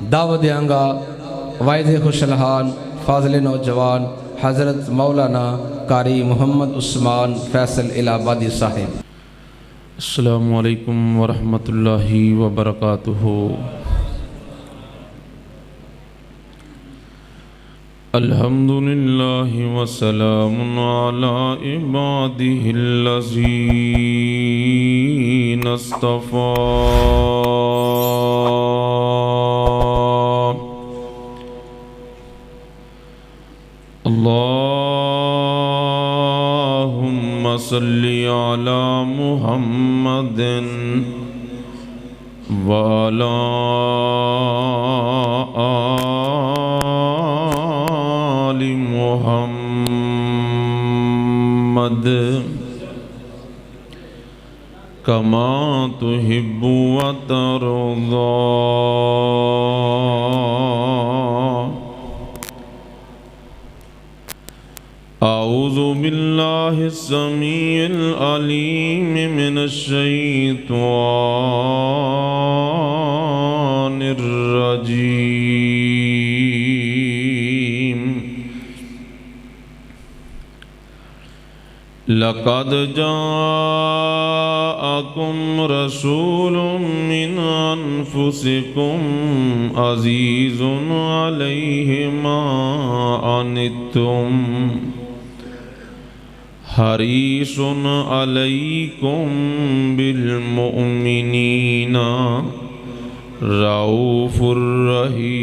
دعوت دیاں گا واحد خوشلحال فاضل نوجوان حضرت مولانا قاری محمد عثمان فیصل الہ آبادی صاحب۔ السلام علیکم ورحمۃ اللہ وبرکاتہ۔ الحمد للہ وسلام علی عبادہ الذین اصطفیٰ۔ اللہم صلی علی محمد وعلی آل محمد کما تحب وترضى۔ اعوذ باللہ السمیع العلیم من الشیطان الرجیم۔ لقد جاءکم رسول من انفسکم عزیز علیہ ما عنتم حریص علیکم بالمؤمنین رؤوف رحیم۔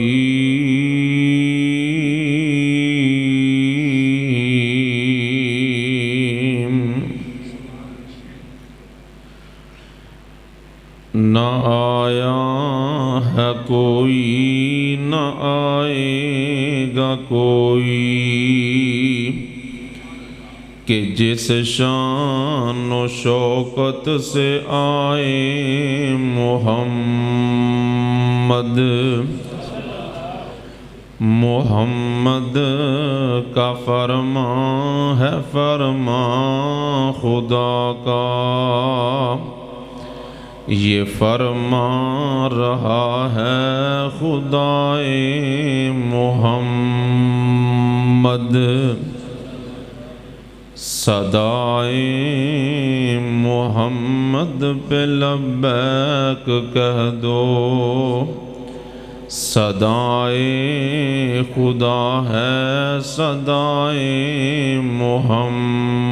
نہ آیا ہے کوئی نہ آئے گا کوئی کہ جس شان و شوکت سے آئے محمد۔ محمد کا فرمان ہے فرمان خدا کا، یہ فرما رہا ہے خدائے محمد۔ صدائے محمد پہ لبیک کہہ دو، صدائے خدا ہے صدائے محمد۔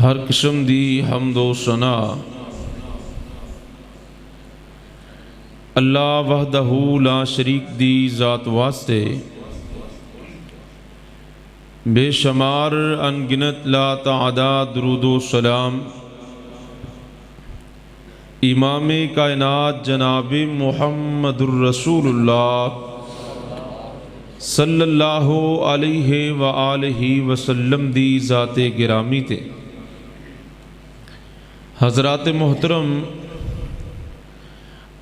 ہر قسم دی حمد و ثنا اللہ وحدہ لا شریک دی ذات واسطے، بے شمار انگنت لا تعداد درود و سلام امام کائنات جناب محمد الرسول اللہ صلی اللہ علیہ وآلہ وسلم دی ذات گرامی تے۔ حضرات محترم،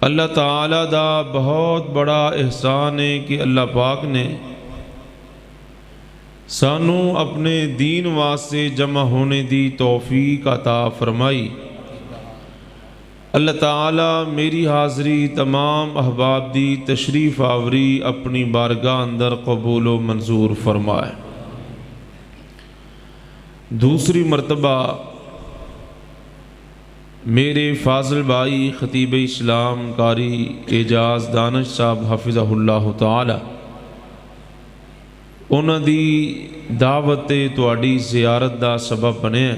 اللہ تعالیٰ دا بہت بڑا احسان ہے کہ اللہ پاک نے سانو اپنے دین واسطے جمع ہونے دی توفیق عطا فرمائی۔ اللہ تعالیٰ میری حاضری تمام احباب دی تشریف آوری اپنی بارگاہ اندر قبول و منظور فرمائے۔ دوسری مرتبہ میرے فاضل بھائی خطیب اسلام قاری اعجاز دانش صاحب حفظہ اللہ تعالی انہاں دی دعوت تواڈی زیارت دا سبب بنے۔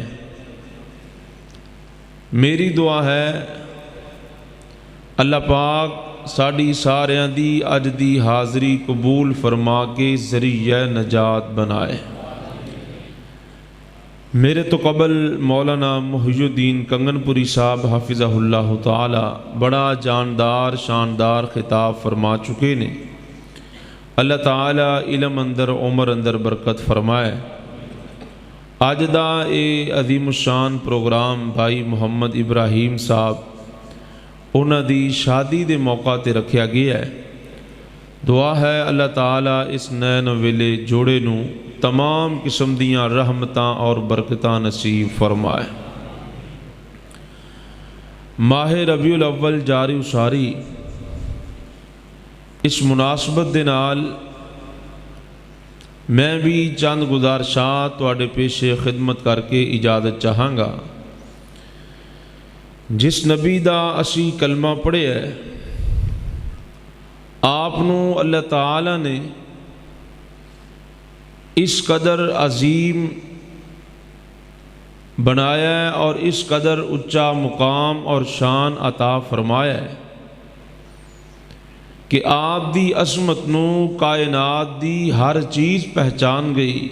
میری دعا ہے اللہ پاک ساڈی ساریاں دی اج دی حاضری قبول فرما کے ذریعہ نجات بنائے۔ میرے تو قبل مولانا محی الدین کنگن پوری صاحب حافظہ اللہ تعالی بڑا جاندار شاندار خطاب فرما چکے نے۔ اللہ تعالی علم اندر عمر اندر برکت فرمائے۔ آج دا اے عظیم الشان پروگرام بھائی محمد ابراہیم صاحب انہاں دی شادی دے موقع تے رکھیا گیا ہے۔ دعا ہے اللہ تعالیٰ اس نئے نویلے جوڑے نو تمام قسم دیاں رحمتاں اور برکتاں نصیب فرمائے۔ ماہ ربیع الاول جاری اساری اس مناسبت دے نال میں بھی چند گزارشات تواڈے پیشے خدمت کر کے اجازت چاہاں گا۔ جس نبی دا اسی کلمہ پڑھے ہے آپ نو اللہ تعالی نے اس قدر عظیم بنایا ہے اور اس قدر اونچا مقام اور شان عطا فرمایا ہے کہ آپ دی عظمت نو کائنات دی ہر چیز پہچان گئی۔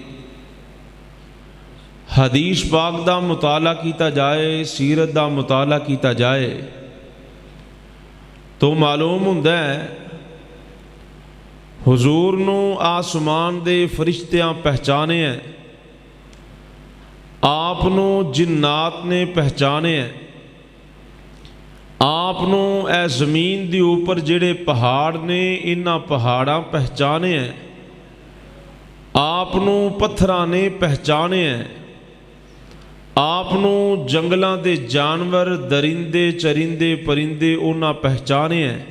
حدیث پاک دا مطالعہ کیتا جائے، سیرت دا مطالعہ کیتا جائے تو معلوم ہوندا ہے حضور نو آسمان دے فرشتیاں پہچانے ہیں، آپ نو جنات نے پہچانے ہیں، آپ نو اے زمین دی اوپر جڑے پہاڑ نے انہاں پہاڑاں پہچانے ہیں، آپ نو پتھراں نے پہچانے ہیں، آپ نو جنگلاں دے جانور درندے چرندے پرندے انہاں پہچانے ہیں،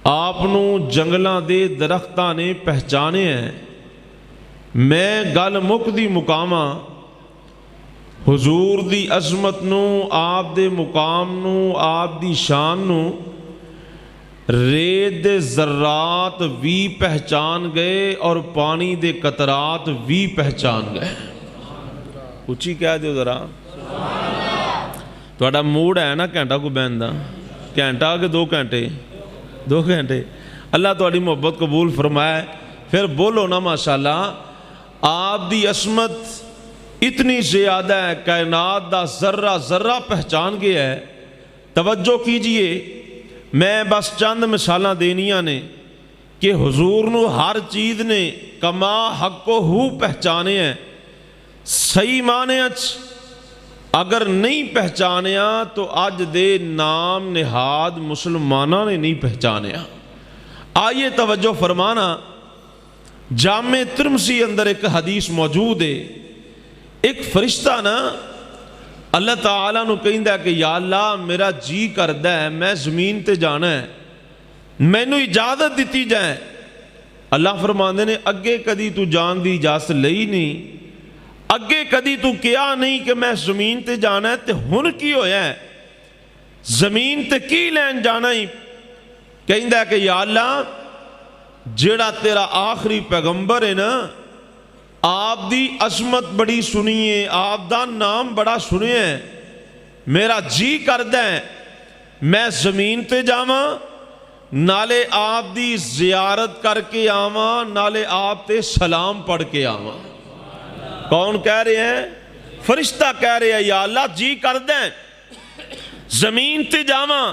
آپ نو جنگلاں دے درختاں نے پہچانے ہیں۔ میں گل مک دی مقامہ حضور دی عظمت نو، آپ دے مقام نو، آپ دی شان نو ریت دے ذرات بھی پہچان گئے اور پانی دے قطرات بھی پہچان گئے۔ اچھی کہہ دیو ذرا، تہاڈا موڈ ہے نا گھنٹہ کو بہن دا، گھنٹہ کہ 2 گھنٹے؟ 2 گھنٹے۔ اللہ تہاڈی محبت قبول فرمائے، پھر بولو نا ماشاءاللہ۔ آپ دی عظمت اتنی زیادہ ہے، کائنات دا ذرہ ذرہ پہچان گیا ہے۔ توجہ کیجئے، میں بس چند مثالاں دینیاں نے کہ حضور نو ہر چیز نے کما حق و ہو پہچانے ہیں۔ صحیح معنی اگر نہیں پہچانیا تو اج دے نام نہاد مسلمانہ نے نہیں پہچانیا۔ آئیے توجہ فرمانا، جامع ترمذی اندر ایک حدیث موجود ہے۔ ایک فرشتہ نا اللہ تعالیٰ نو کہندا ہے کہ یا اللہ میرا جی کردا ہے میں زمین تے جانا ہے، مینوں اجازت دیتی جائے۔ اللہ فرماندے نے اگے کدی تو جان دی اجازت لئی نہیں، اگے کدی تو کیا نہیں کہ میں زمین تے جانا ہے، تے ہن کی ہویا ہے زمین تے کی لین جانا ہی؟ کہندا ہے کہ یا اللہ جیڑا تیرا آخری پیغمبر ہے نا، آپ دی عظمت بڑی سنیے، آپ دا نام بڑا سنیے، میرا جی کردا ہے میں زمین تے جاواں، نالے آپ دی زیارت کر کے آواں، نالے آپ تے سلام پڑھ کے آواں۔ کون کہہ رہے ہیں؟ فرشتہ کہہ رہے ہیں یا اللہ جی کردا ہے زمین تے جاواں،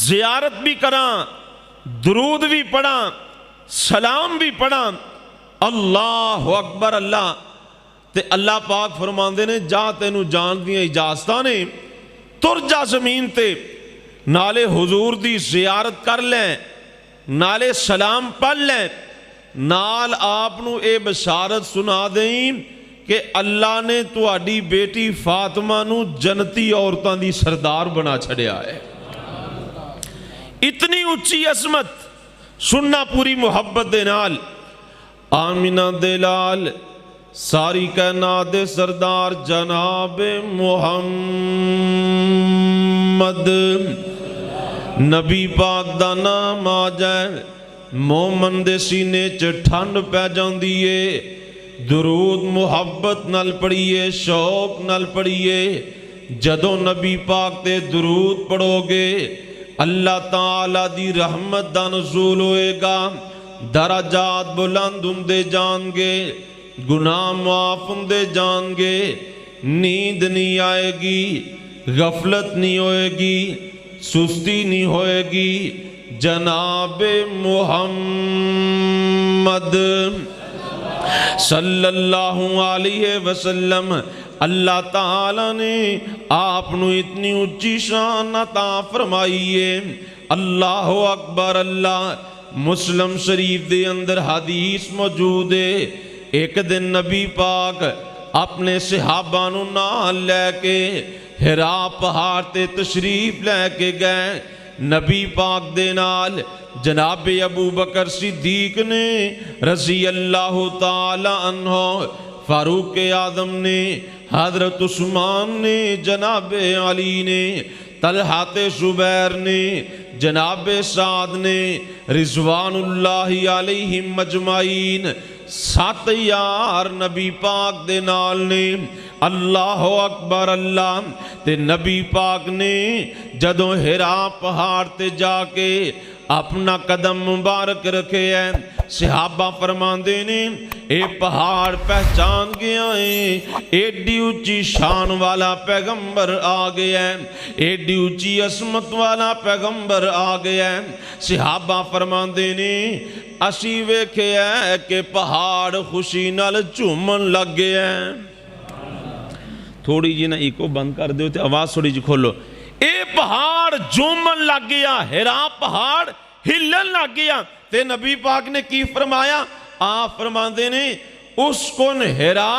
زیارت بھی کراں، درود بھی پڑھاں، سلام بھی پڑھاں۔ اللہ اکبر اللہ تے اللہ پاک فرماندے نے جا تینوں جان دیاں اجازتاں نے، تر جا زمین تے، نالے حضور دی زیارت کر لیں، نالے سلام پڑھ لیں، نال آپ نو اے بشارت سنا دیں کہ اللہ نے تہاڈی بیٹی فاطمہ نو جنتی عورتاں دی سردار بنا چھڑیا ہے۔ اتنی اونچی عظمت سننا پوری محبت دے نال۔ آمینہ دلال ساری کائنات دے سردار جناب محمد، نبی پاک دا نام آ جائے مومن دے سینے چ ٹھنڈ پہ جاندی ہے۔ درود محبت نال پڑھیے، شوق نال پڑھیے۔ جدوں نبی پاک تے درود پڑھو گے اللہ تعالیٰ دی رحمت دا نزول ہوئے گا، درجات بلند ہوندے جان گے، گناہ معاف ہوندے جان گے، نیند نہیں آئے گی، غفلت نہیں ہوئے گی، سستی نہیں ہوئے گی۔ جناب محمد صلی اللہ علیہ وسلم، اللہ تعالیٰ نے آپ نو اتنی اونچی شان عطا فرمائی ہے۔ اللہ اکبر اللہ۔ مسلم شریف دے اندر حدیث موجود ہے، ایک دن نبی پاک اپنے صحابہ نو نال لے کے ہرا پہاڑ تے تشریف لے کے گئے. نبی پاک دے نال جناب ابو بکر صدیق نے رضی اللہ تعالی عنہ، فاروق اعظم نے، حضرت عثمان نے، جناب علی نے، طلحہ زبیر نے، جناب سعد نے، رضوان اللہ علیہم مجمعین 7 یار نبی پاک دے نال نے. اللہ اکبر اللہ. تے نبی پاک نے جدوں ہرا پہاڑ تے جا کے اپنا قدم مبارک رکھے ہیں، صحابہ فرماندے نے اے پہاڑ پہچان گیا ہے، ایڈی اونچی شان والا پیغمبر آ گیا ہے، ایڈی اونچی عظمت والا پیغمبر آ گیا ہے. صحابہ فرماندے نے اسی ویکھے ہے کہ پہاڑ خوشی نال جھومن لگ گیا ہے. تھوڑی جی نا ایکو بند کر دیو تے آواز تھوڑی جی کھولو. اے پہاڑ جھومن لگ گیا، ہرا پہاڑ ہلن لگ گیا. تے نبی پاک نے کی فرمایا؟ آپ فرماندے نے اس کن ہرا،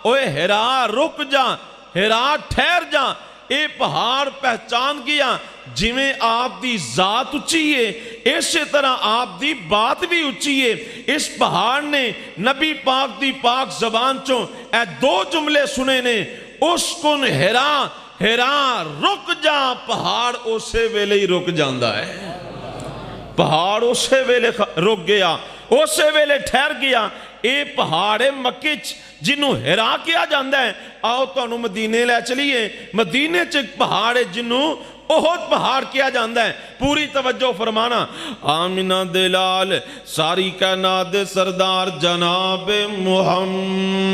اوے ہرا رک جا، ہرا ٹھہر جا. اے پہاڑ پہچان گیا جویں آپ دی ذات اچھی ہے اسی طرح آپ دی بات بھی اچھی ہے. اس پہاڑ نے نبی پاک دی پاک زبان چوں اے 2 جملے سنے نے، اس کن ہرا، ہرا رک جا. پہاڑ اسے ویلے ہی رک جاندہ ہے، پہاڑ اسے ویلے رک گیا، اسے ویلے ٹھہر گیا. اے پہاڑ مکے جنہوں ہرا کیا جاندہ ہے. آؤ تو انہوں مدینے لے چلیے. مدینے چک پہاڑ جنہوں احد پہاڑ کیا جاندہ ہے. پوری توجہ فرمانا. آمینہ دلال ساری کائنات سردار جناب محمد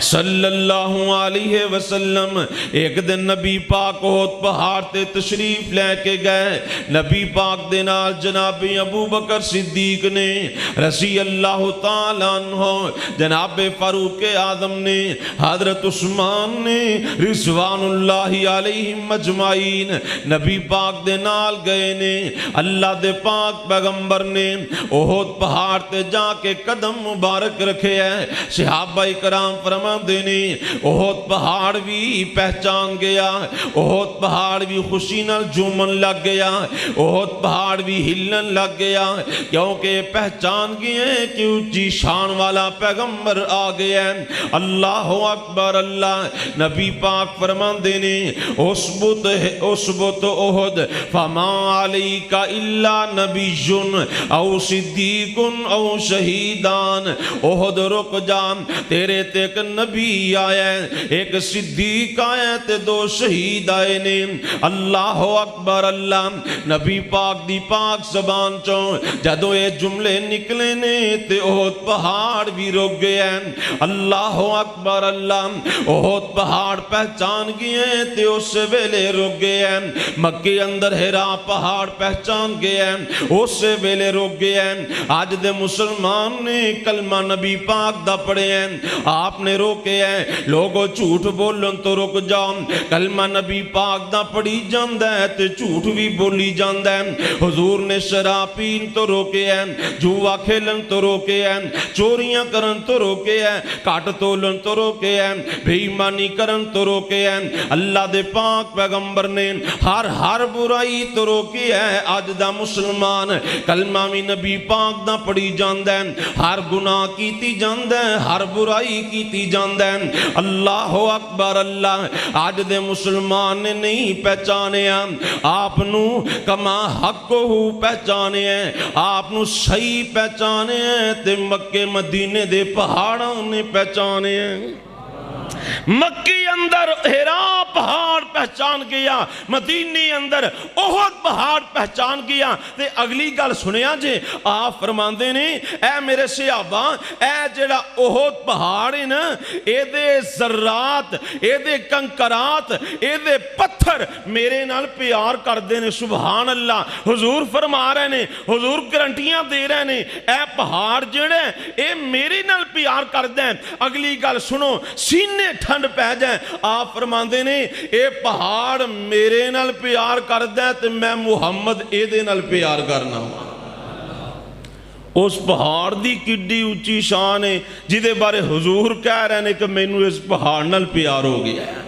صلی اللہ علیہ وسلم ایک دن نبی پاک احد پہاڑ تے تشریف لے کے گئے. نبی پاک دے نال جناب ابو بکر صدیق نے رضی اللہ تعالیٰ عنہ، جناب فاروق اعظم نے، حضرت عثمان نے، رضوان اللہ علیہم مجمعین نبی پاک دے نال گئے نے. اللہ دے پاک پیغمبر نے احد پہاڑ تے جا کے قدم مبارک رکھے ہیں. صحابہ کرام فرما دینے احد پہاڑ بھی پہچان گیا، احد پہاڑ بھی خوشی نال جھومن لگ گیا، احد پہاڑ بھی ہلن لگ گیا، کیونکہ پہچان گئے کہ اونچی شان والا پیغمبر آ گیا. اللہ اکبر اللہ. نبی پاک فرما دینے اسبت احد فما علیک الا نبی او صدیق او شہیدان. احد رک جان، تیرے تے ایک نبی آیا ہے، ایک صدیق آیا ہے تے 2 شہید آئے نے. اللہ اکبر اللہ. نبی پاک دی پاک زبان چوں جدو اے جملے نکلے نے تے احد پہاڑ بھی رک گیا ہے. اللہ اکبر اللہ. احد پہاڑ پہچان گئے تے اس ویلے رک گیا ہے. مکے اندر ہرا پہاڑ پہچان گیا ہے، اس ویلے رک گیا ہے. آج دے مسلمان نے کلمہ نبی پاک دا پڑھے ہیں، آپ نے روکے ہیں. لوگوں جھوٹ بولن تو رک جاؤ، کلمہ نبی پاک دا پڑھی جاندہ ہے تے جھوٹ بھی بولی جاندہ ہے. حضور نے شراب پین تو روکے ہیں، جوا کھیلن تو روکے ہیں، چوریاں کرن تو روکے ہیں، کاٹ تولن تو روکے ہیں، بے ایمانی کرن تو روکے ہیں. اللہ دے پاک پیغمبر نے ہر برائی تو روکی ہے. آج دا مسلمان کلمہ بھی نبی پاک دا پڑھی جاندہ ہے، ہر گناہ کیتی جاندہ ہے، ہر برائی کیتی جاندہ ہے. اللہ اکبر اللہ. آج دے مسلمان نے نہیں پہچانے آپ نو کما حق ہو پہچانے ہیں، آپ نو صحیح پہچانے ہیں تے مکے مدینے دے پہاڑوں نے پہچانے ہیں. مکی اندر ہرا پہاڑ پہچان گیا، مدینی اندر احد پہاڑ پہچان گیا. تے اگلی گل سنیا جے آپ فرماندے نے اے میرے صحابہ، اے جڑا احد پہاڑ ہے نا، اے دے ذرات، اے دے کنکرات، اے دے پتھر میرے نال پیار کر دے نے. سبحان اللہ. حضور فرما رہے نے، حضور گارنٹیاں دے رہے نے، اے پہاڑ جڑے اے میرے نال پیار کر دیں. اگلی گل سنو، سینے ٹھنڈ پہ جائیں. آپ فرماندے نے اے پہاڑ میرے نال پیار کر دیں تے میں محمد اے دے نال پیار کرنا. اس پہاڑ دی کڈی اچھی شان ہے جدے بارے حضور کہہ رہے ہیں کہ مینوں اس پہاڑ نال پیار ہو گیا ہے۔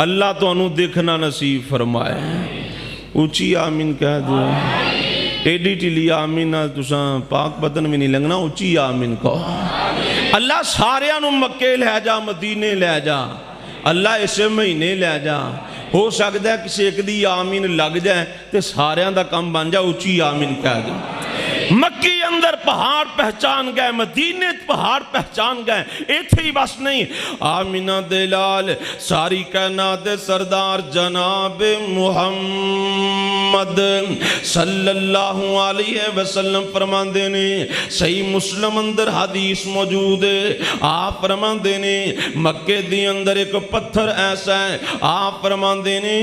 اللہ تو انہوں دیکھنا نصیب فرمائے۔ اچھی آمین کہہ دو، ایڈی ٹلی آمین تساں پاک بدن میں نہیں لگنا، اچھی آمین کہو۔ اللہ ساریاں نو مکے لے جا، مدینے لے جا، اللہ اسے مہینے لے جا، ہو سکتا ہے کسی ایک دی آمین لگ جائے تے ساریاں دا کم بن جا، اچھی آمین کہہ دو۔ مکی اندر پہاڑ پہچان گئے، مدینے پہاڑ پہچان گئے، ایتھے ہی بس نہیں، آمینہ دلال ساری کائنات سردار جناب محمد صلی اللہ علیہ وسلم فرماندے نے، صحیح مسلم اندر حدیث موجود ہے، آپ فرماندے نے مکے دی اندر ایک پتھر ایسا ہے، آپ فرماندے نے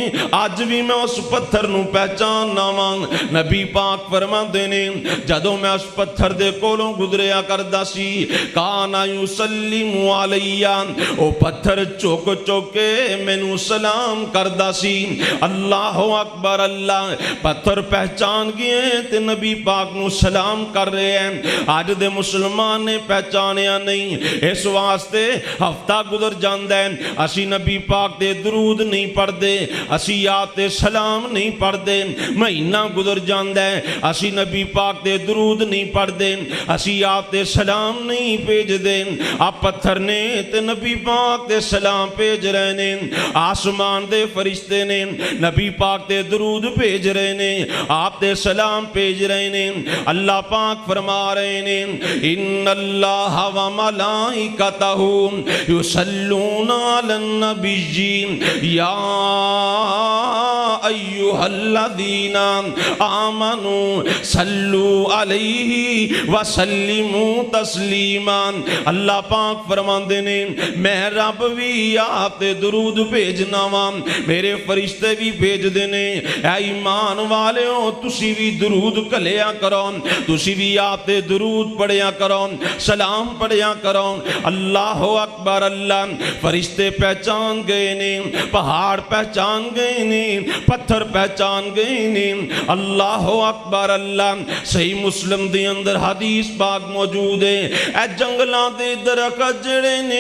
آج بھی میں اس پتھر نو پہچان ناوان، نبی پاک فرماندے نے جدوں میں اس پتھر دے کولوں گزریا کردا سی، کانا یسلم علیہ، او پتھر چوک چوکے مینوں سلام کردا سی۔ اللہ اکبر، اللہ پتھر پہچان گئے تے نبی پاک نو سلام کر رہے ہیں۔ آج دے مسلمان نے پہچانیا نہیں، اس واسطے ہفتہ گزر جاندا ہے اسی نبی پاک دے درود نہیں پڑھ دے، اسی یاد تے سلام نہیں پڑھ دے، مہینہ گزر جاندا ہے اسی نبی پاک دے درود نہیں پڑھ دے، اسی آپ دے سلام نہیں بھیج دے۔ آپ پتھر نے تے نبی پاک دے سلام بھیج رہے نے، آسمان دے فرشتے نے نبی پاک دے درود بھیج رہے نے، آپ دے سلام بھیج رہے نے۔ اللہ پاک فرما رہے نے ان اللہ و ملائکتہ یصلون علی النبی یا ایھا الذین آمنوا صلوا علیہ وسلموا تسلیما۔ اللہ پاک فرماندے نے میں رب بھی آپ تے درود بھیجنا وا، میرے فرشتے بھی بھیج دینے، اے ایمان والےو تسی بھی درود کلیا کرو، تسی بھی آپ تے درود پڑھیا کرو، سلام پڑھیا کرو۔ اللہ اکبر، اللہ فرشتے پہچان گئے نے، پہاڑ پہچان گئے نے، پتھر پہچان گئے نے۔ اللہ اکبر، اللہ صحیح مسلم دے اندر حدیث پاک موجود ہے، اے جنگلاں دے درخت جڑے نے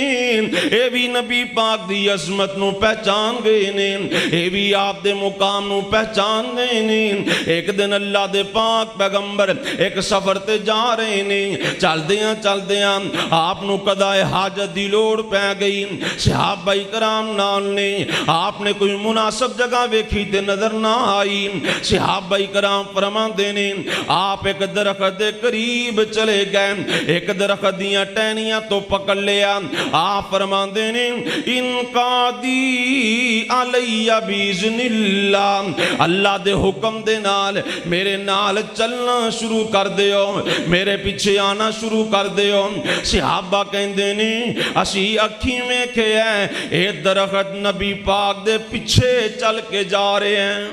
اے بھی نبی پاک دی عظمت نو پہچان گئے نے، اے بھی آپ دے مقام نو پہچان گئے نے۔ ایک دن اللہ دے پاک پیغمبر ایک سفر تے جا رہے نے، چل دیاں آپ نو قضائے حاجت دی لوڑ پہ گئی، صحابہ کرام نال نے، آپ نے کوئی مناسب جگہ ویکھی تے نظر نہ آئی، صحابہ کرام فرماندے نے آپ ایک درخت دے قریب چلے گئے، ایک درخت دیاں ٹہنیاں تو پکڑ لیا، آپ فرماندے نے ان کا دی علیہ بیزن اللہ، اللہ دے حکم دے نال میرے نال چلنا شروع کر دیو، میرے پیچھے آنا شروع کر دیو۔ صحابہ کہندے نے اسی اکھی میں کہ اے درخت نبی پاک دے پیچھے چل کے جا رہے ہیں،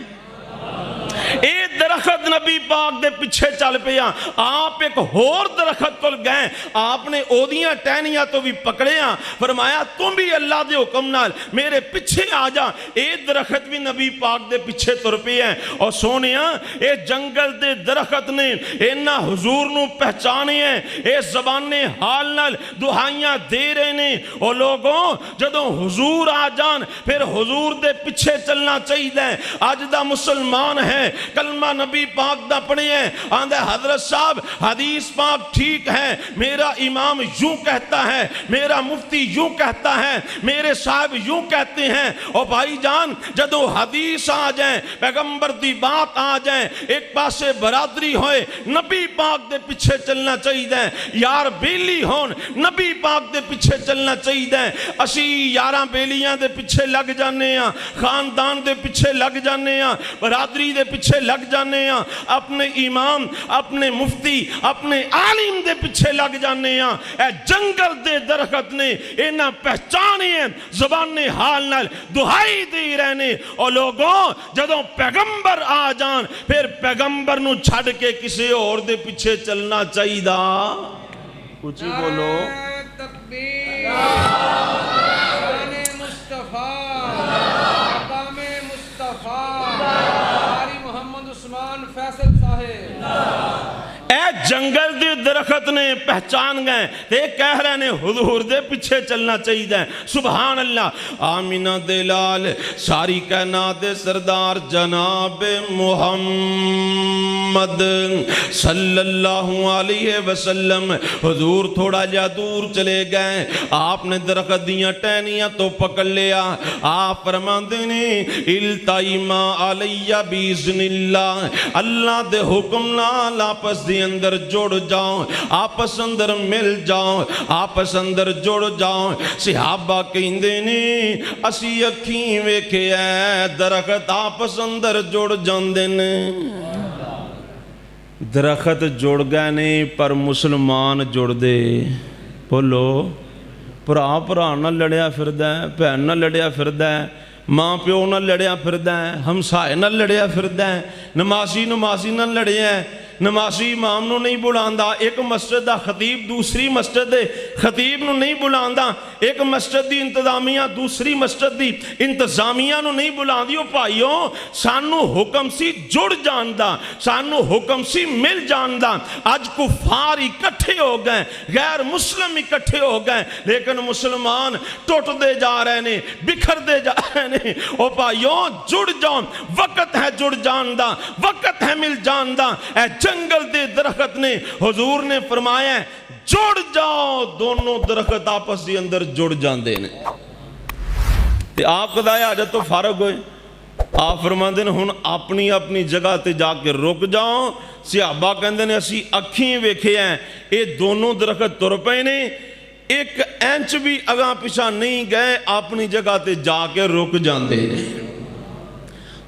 اے درخت نبی پاک دے پیچھے چل پیا۔ آپ ایک اور درخت کول گئے، آپ نے اودیاں ٹہنیاں تو بھی پکڑیاں، فرمایا تم بھی اللہ دے حکم نال میرے پیچھے آ جا۔ اے درخت بھی نبی پاک دے پیچھے تر پے ہیں، اور سونیا اے جنگل دے درخت نے اینا حضور نو پہچانے ہیں، اے زبان حال نال دعائیاں دے رہے نے۔ اور لوگوں جدوں حضور آ جان پھر حضور دے پیچھے چلنا چاہیے۔ آج دا مسلمان ہے کلمہ نبی پاک دا پڑھے ہیں، آندھے حضرت صاحب حدیث پاک ٹھیک ہے، میرا امام یوں کہتا ہے، میرا مفتی یوں کہتا ہے، میرے صاحب یوں کہتے ہیں۔ اور بھائی جان جدو حدیث آ جائیں، پیغمبر دی بات آ جائیں، ایک پاسے برادری ہوئے، نبی پاک دے پیچھے چلنا چاہیے۔ یار بیلی ہون نبی پاک دے پیچھے چلنا چاہیے۔ اسی یاراں بیلیاں دے پیچھے لگ جانے ہیں، خاندان دے پیچھے لگ جانے ہیں، برادری دے پیچھے لگ جانے ہیں، اپنے امام اپنے مفتی اپنے عالم دے پیچھے لگ جانے ہیں۔ اے جنگل دے درخت نے انہاں پہچانے ہیں، زبان حال نال دعائی دے رہنے۔ اور لوگوں جدوں پیغمبر آ جان پھر پیغمبر نو چھڑ کے کسی اور دے پیچھے چلنا چاہیے۔ کچھ ہی بولو تکبیر، شان مصطفیٰ، مقام مصطفیٰ، قاری محمد عثمان فیصل صاحب۔ اے جنگل دے درخت نے پہچان گئے تے کہہ رہے نے حضور دے پیچھے چلنا چاہیے سبحان اللہ آمینہ دے لال ساری کائنات دے سردار جناب محمد صلی اللہ علیہ وسلم حضور تھوڑا جا دور چلے گئے آپ نے درخت دیاں ٹہنیاں تو پکڑ لیا آپ فرماندے نے التائما علیہ بیزن اللہ اللہ دے حکم نال آپس دے اندر جڑ جاؤ آپس اندر مل جاؤ آپس اندر جڑ جاؤ صحابہ کہندے نے اسی اکھیں ویکھے اے درخت آپس اندر جڑ جاندے نے درخت جڑ گئے نے پر مسلمان جڑ دے بولو پرا نہ لڑیا پھردا ہے بہن نہ لڑیا پھردا ہے ماں پیو نہ لڑیا پھردا ہے ہمسائے نہ لڑیا پھردا ہے نمازی نہ لڑیا ہے نمازی امام نو نہیں بلاندا ایک مسجد دا خطیب دوسری مسجد دے خطیب نو نہیں بلاندا ایک مسجد دی انتظامیہ دوسری مسجد دی انتظامیہ نو نہیں بلاندی او بھائیو سانو حکم سی جڑ جاندا سانو حکم سی مل جاندا اج کفار اکٹھے ہو گئے غیر مسلم اکٹھے ہو گئے لیکن مسلمان ٹوٹ دے جا رہے نے بکھر دے جا رہے نے او بھائیو جڑ جاؤ وقت ہے جڑ جاندا وقت ہے مل جاندا اے جنگل دے درخت نے حضور نے فرمایا جڑ جاؤ دونوں درخت آپس دے اندر جڑ جاندے نے تے آپ قضائے حاجت تو فارغ ہوئے آپ فرماندے نے ہن اپنی اپنی جگہ تے جا کے رک جاؤ صحابہ کہندے نے اسی اکھیں ویکھے ہیں اے دونوں درخت تر پئے نے ایک انچ بھی اگاں پیچھے نہیں گئے اپنی جگہ تے جا کے رک جاندے نے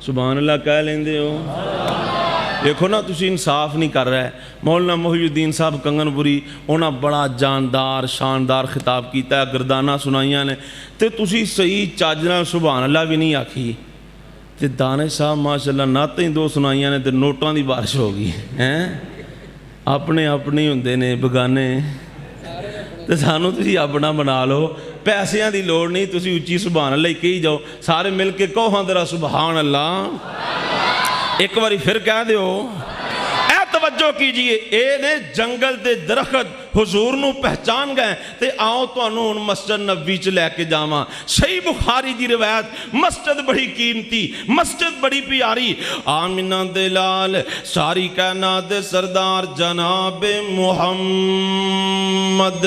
سبحان اللہ کہہ لیندے ہو دیکھو نا تسی انصاف نہیں کر رہے مولانا محی الدین صاحب کنگن پوری انہاں بڑا جاندار شاندار خطاب کیتا ہے گردانہ سنائیاں نے تے تسی صحیح چاجنا سبحان اللہ بھی نہیں آکھی تے دانے صاحب ماشاءاللہ ناتیں دو سنائیاں نے تے نوٹاں دی بارش ہوگی اپنے اپنے ہوندے نے بگانے تے سانو تسی اپنا بنا لو پیسیاں دی لوڑ نہیں تسی اچھی سبحان اللہ کہی جاؤ سارے مل کے کہو ہاں ذرا سبحان اللہ ایک باری پھر کہہ دیو اے توجہ کیجئے اے نے جنگل دے درخت حضور نو پہچان گئے تے آؤ تو انہوں مسجد نبوی چ لے کے جاواں صحیح بخاری دی روایت مسجد بڑی قیمتی مسجد بڑی پیاری آمینہ دے لال ساری کائنات دے سردار جناب محمد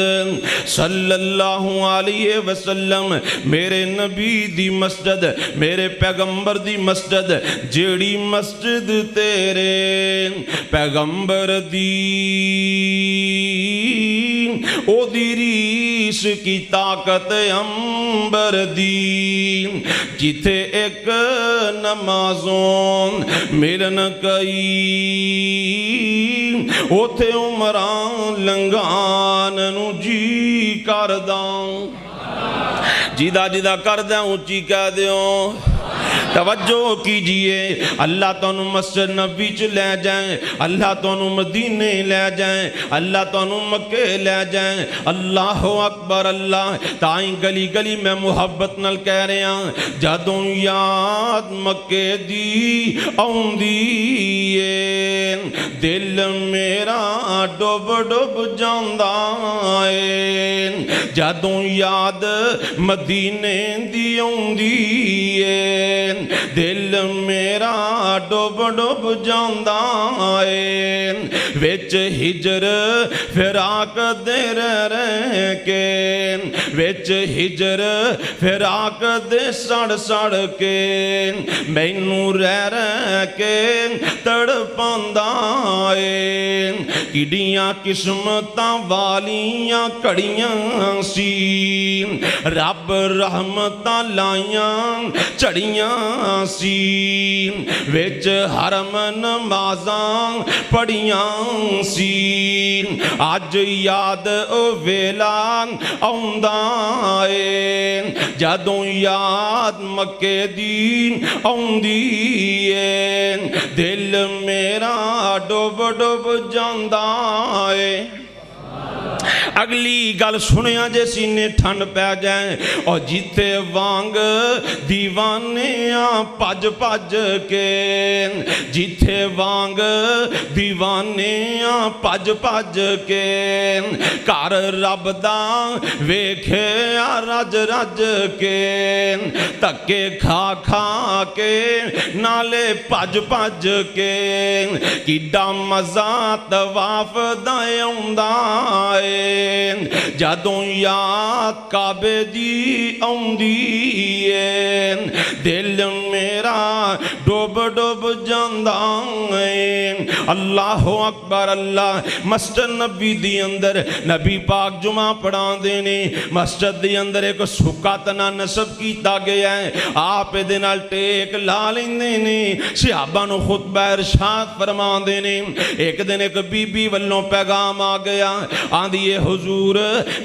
صلی اللہ علیہ وسلم میرے نبی دی مسجد میرے پیغمبر دی مسجد جیڑی مسجد تیرے پیغمبر دی او دی ریس کی طاقت امبر دی جتھے ایک نمازوں ملن کئی اوتھے عمران لنگان نو جی کرداں جیدہ جیدہ کرداں اونچی کہہ دیوں توجہ کیجئے اللہ تانوں مسجد نبی چ لے جائیں اللہ تانوں مدینے لے جائیں اللہ تانوں مکے لے جائیں اللہ اکبر اللہ تائیں گلی گلی میں محبت نال کہہ رہے ہیں جدوں یاد مکے دی آوندی اے دل میرا ڈوب ڈوب جاندا اے جدوں یاد مدینے دی آوندی اے دل میرا ڈوب ڈوب جاندا اے وچ ہجر فراق دے رہ کے وچ ہجر فراق دے سڑ سڑ کے مینوں رہ کے تڑپاندا اے کڈیاں قسمتاں والیاں کڑیاں سی رب رحمتاں لائیاں چڑیاں سی وچ حرم نمازاں پڑھیاں سی اج یاد او ویلا آوندا اے جدوں یاد مکے دی آوندی اے دل میرا ڈوب ڈوب جاندا اے اگلی گل سنیا جے سینے ٹھنڈ پہ جائیں اور جیتے وانگ دیوانیاں پج پج کے جیتے وانگ دیوانیاں پج پج کے کار رب دا ویکھیا رج رج کے تکے کھا کھا کے نالے پج پج کے کیڈا مزہ طواف دائیں اندائے جدوں یاد کعبے دی اوندی ہے دل میرا ڈوب ڈوب جاندا ہے اللہ اکبر اللہ مسجد نبی دی اندر نبی پاک جمعہ پڑھان دینے مسجد دی اندر ایک سکا تنا نصب کیتا گیا ہے آپ دنال ٹیک لالیں دینے صحابہ نو خطبہ ارشاد فرمان دینے ایک دن ایک بی بی والوں پیغام آ گیا آندھیے حضور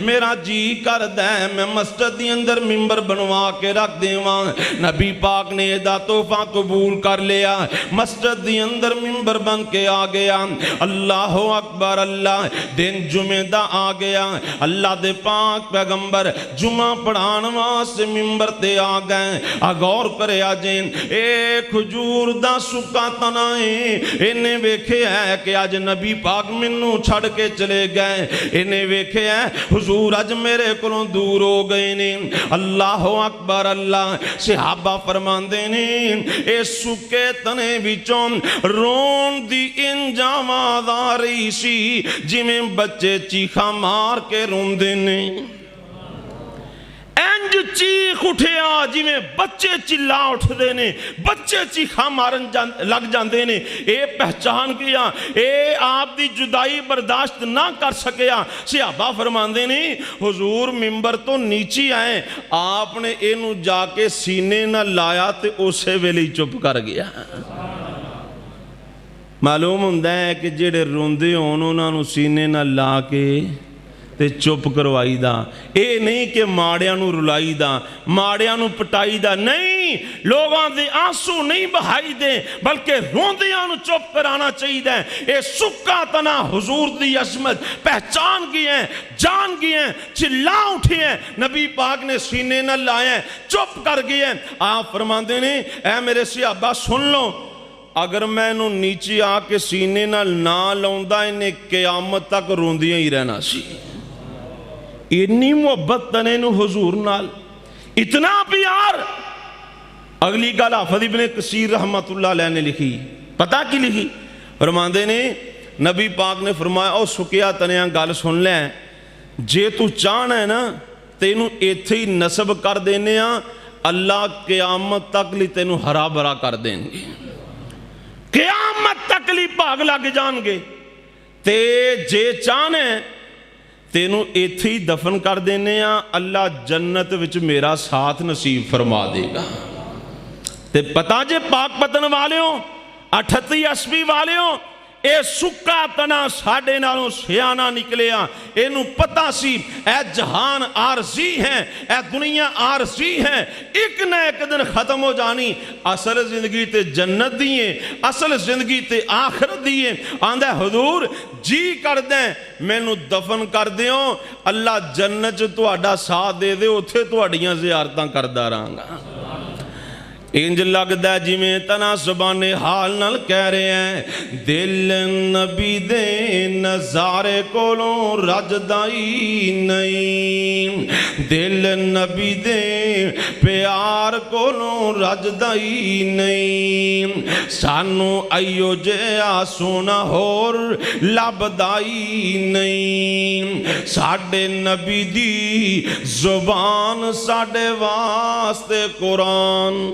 میرا جی کر دے میں مسجد دی اندر ممبر بنوا کے رکھ دیواں نبی پاک نے دا تحفہ قبول کر لیا مسجد دی اندر ممبر بن کے آ گیا اللہ اکبر اللہ دن جمعہ دا آ گیا اللہ دے پاک پیغمبر جمعہ پڑھان واسطے ممبر تے آ گئے غور کرے آجین ایک کھجور دا سکا تنائیں انہیں ویکھے ہے کہ آج نبی پاک منو چھڑ کے چلے گئے انہیں ویکھے ہے حضور آج میرے کلوں دور ہو گئے نے اللہ اکبر اللہ صحابہ فرمان دینے اے سکے تنے بچوں رون دی انجام آدھاری سی جی میں بچے چیخا مار کے رون دینے انج چیخ اٹھیا جی میں بچے چلا اٹھ دینے بچے چیخا مارن لگ جان دینے اے پہچان کیا اے آپ دی جدائی برداشت نہ کر سکیا صحابہ فرمان دینے حضور ممبر تو نیچی آئے آپ نے اینو جا کے سینے نہ لایا تے اسے ویلی چپ کر گیا معلوم ہوندہ ہے کہ جڑے روندے انہوں نے سینے نہ لا کے تے چپ کروائی دا اے نہیں کہ ماڑیاں نو رلائی دا ماڑیاں نو پٹائی دا نہیں لوگاں دے آنسو نہیں بہائی دے بلکہ روندیاں نو چپ کرانا چاہیے دے اے سکا تنا حضور دی عظمت پہچان گئی ہیں جان گئی ہیں چلا اٹھے ہیں نبی پاک نے سینے نہ لائے ہیں چپ کر گئی ہیں آپ فرمان دینے اے میرے صحابہ سن لو اگر میں نو نیچی آ کے سینے نہ لاؤندا انہیں قیامت تک روندیاں ہی رہنا سی اتنی محبت تنے نو حضور نال اتنا پیار اگلی گل حافظ ابن کثیر رحمت اللہ علیہ نے لکھی پتہ کی لکھی فرماندے نے نبی پاک نے فرمایا او سکیا تنیاں گل سن لیں جے تو چاہنا ہے نا تینو ایتھے ہی نصب کر دینے ہاں اللہ قیامت تک لی تینو ہرا بھرا کر دیں گے قیامت تک لی پاگ لگ جان گے تے جے چاہنے تینو ایتھی دفن کر دینے ہاں اللہ جنت وچ میرا ساتھ نصیب فرما دے گا تے پتا جے پاک پتن والے ہوں 38 عصبی والے ہوں اے سکا تنا ساڑے نالوں سیانہ نکلے ہاں اینو پتا سی اے جہان عارضی ہیں اے دنیا عارضی ہیں ایک نہ ایک دن ختم ہو جانی اصل زندگی تے جنت دیئے اصل زندگی تے آخرت دیئے آندھے حضور جی کر دیں میں نو دفن کر دیوں اللہ جنت تو اڈا ساتھ دے دے اتھے تو اڈیاں زیارتاں کردہ رہاں انج لگ دا جی میں تنا زبان حال نال کہہ رہے ہیں دل نبی دے نظارے کولوں رج دائی نہیں دل نبی دے پیار کولوں رج دائی نہیں سانو ایو جیا سونا ہور لب دائی نہیں ساڑھے نبی دی زبان ساڑھے واسطے قرآن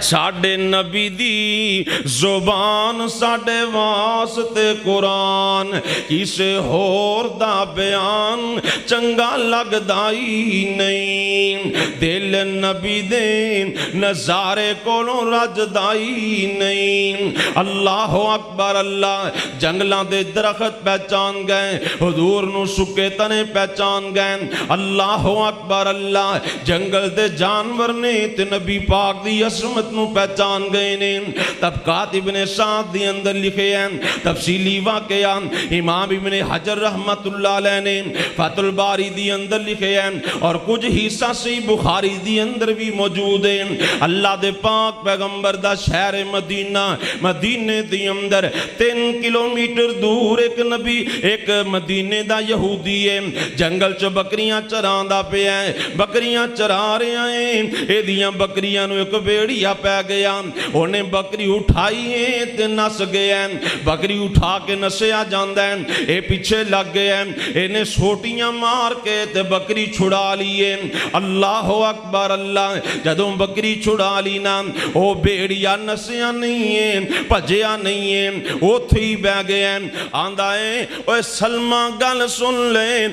ساڑھے نبی دی زبان ساڑھے واسطے قرآن کسے ہور دا بیان چنگا لگ دائی نہیں دل نبی دے نظارے کولوں رج دائی نہیں اللہ اکبر اللہ جنگلان دے درخت پہچان گئے حضور نو سکے تنے پہچان گئے اللہ اکبر اللہ جنگل دے جانور نے تے نبی پاک دی عظمت مقصد نو پہچان گئے نے. طبقات ابن سعد دی اندر لکھے ہیں تفصیلی واقعہ. امام ابن حجر رحمت اللہ علیہ نے فتح الباری دی اندر لکھے ہیں اور کچھ حصہ صحیح بخاری دی اندر بھی موجود ہیں. اللہ دے پاک پیغمبر دا شہر مدینہ، مدینے دی اندر 3 کلومیٹر دور ایک نبی، ایک مدینے دا یہودی ہے، جنگل چ بکریاں چران دا پہ ہے. بکریاں چرا رہے ہیں، اے دیاں بکریاں نو ایک بیڑیا پہ گیا. انہیں بکری اٹھائی ہے تے نس گیا. بکری اٹھا کے نسیا جاندہ ہے، اے پیچھے لگ گیا. انہیں سوٹیاں مار کے تے بکری چھڑا لیے. اللہ اکبر اللہ. جدوں بکری چھڑا لینا او بیڑیا نسیا نہیں ہے، پجیا نہیں ہے، او تھی بہ گیا. آندہ ہے اوے سلمہ گل سن لے،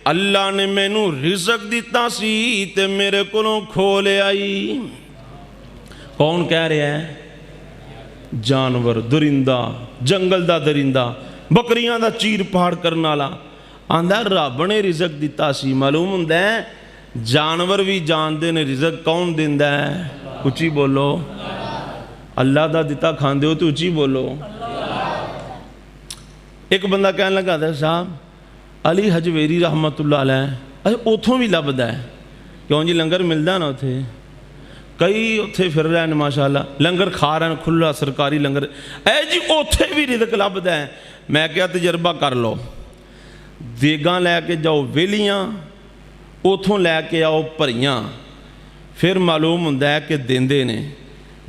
اللہ نے میں نو رزق دیتا سی تے میرے کولوں کھو لے آئی. کون کہہ رہے ہیں؟ جانور، درندہ، جنگل دا درندہ، بکریاں دا چیر پہاڑ کرنا لا. آندہ رب نے رزق دیتا سی. معلوم ہوندہ ہے جانور بھی جاندے نے رزق کون دیندہ ہے؟ اچھی بولو. اللہ دا دیتا کھاندے ہو تو اچھی بولو. ایک بندہ کہنے لگا تھا صاحب علی حجویری رحمت اللہ علیہ اتھوں بھی لبدا ہے. کیوں جی لنگر ملدا نا اتھے، کئی اتھے پھر رہے ہیں ماشاءاللہ، لنگر کھا رہے ہیں کھلا سرکاری لنگر. اے جی اتھے بھی رزق لبدا ہے. میں کیا تجربہ کر لو، دیگاں لے کے جاؤ ویلیاں، اتھوں لے کے آؤ پریاں، پھر معلوم ہوندہ ہے کہ دیندے نے.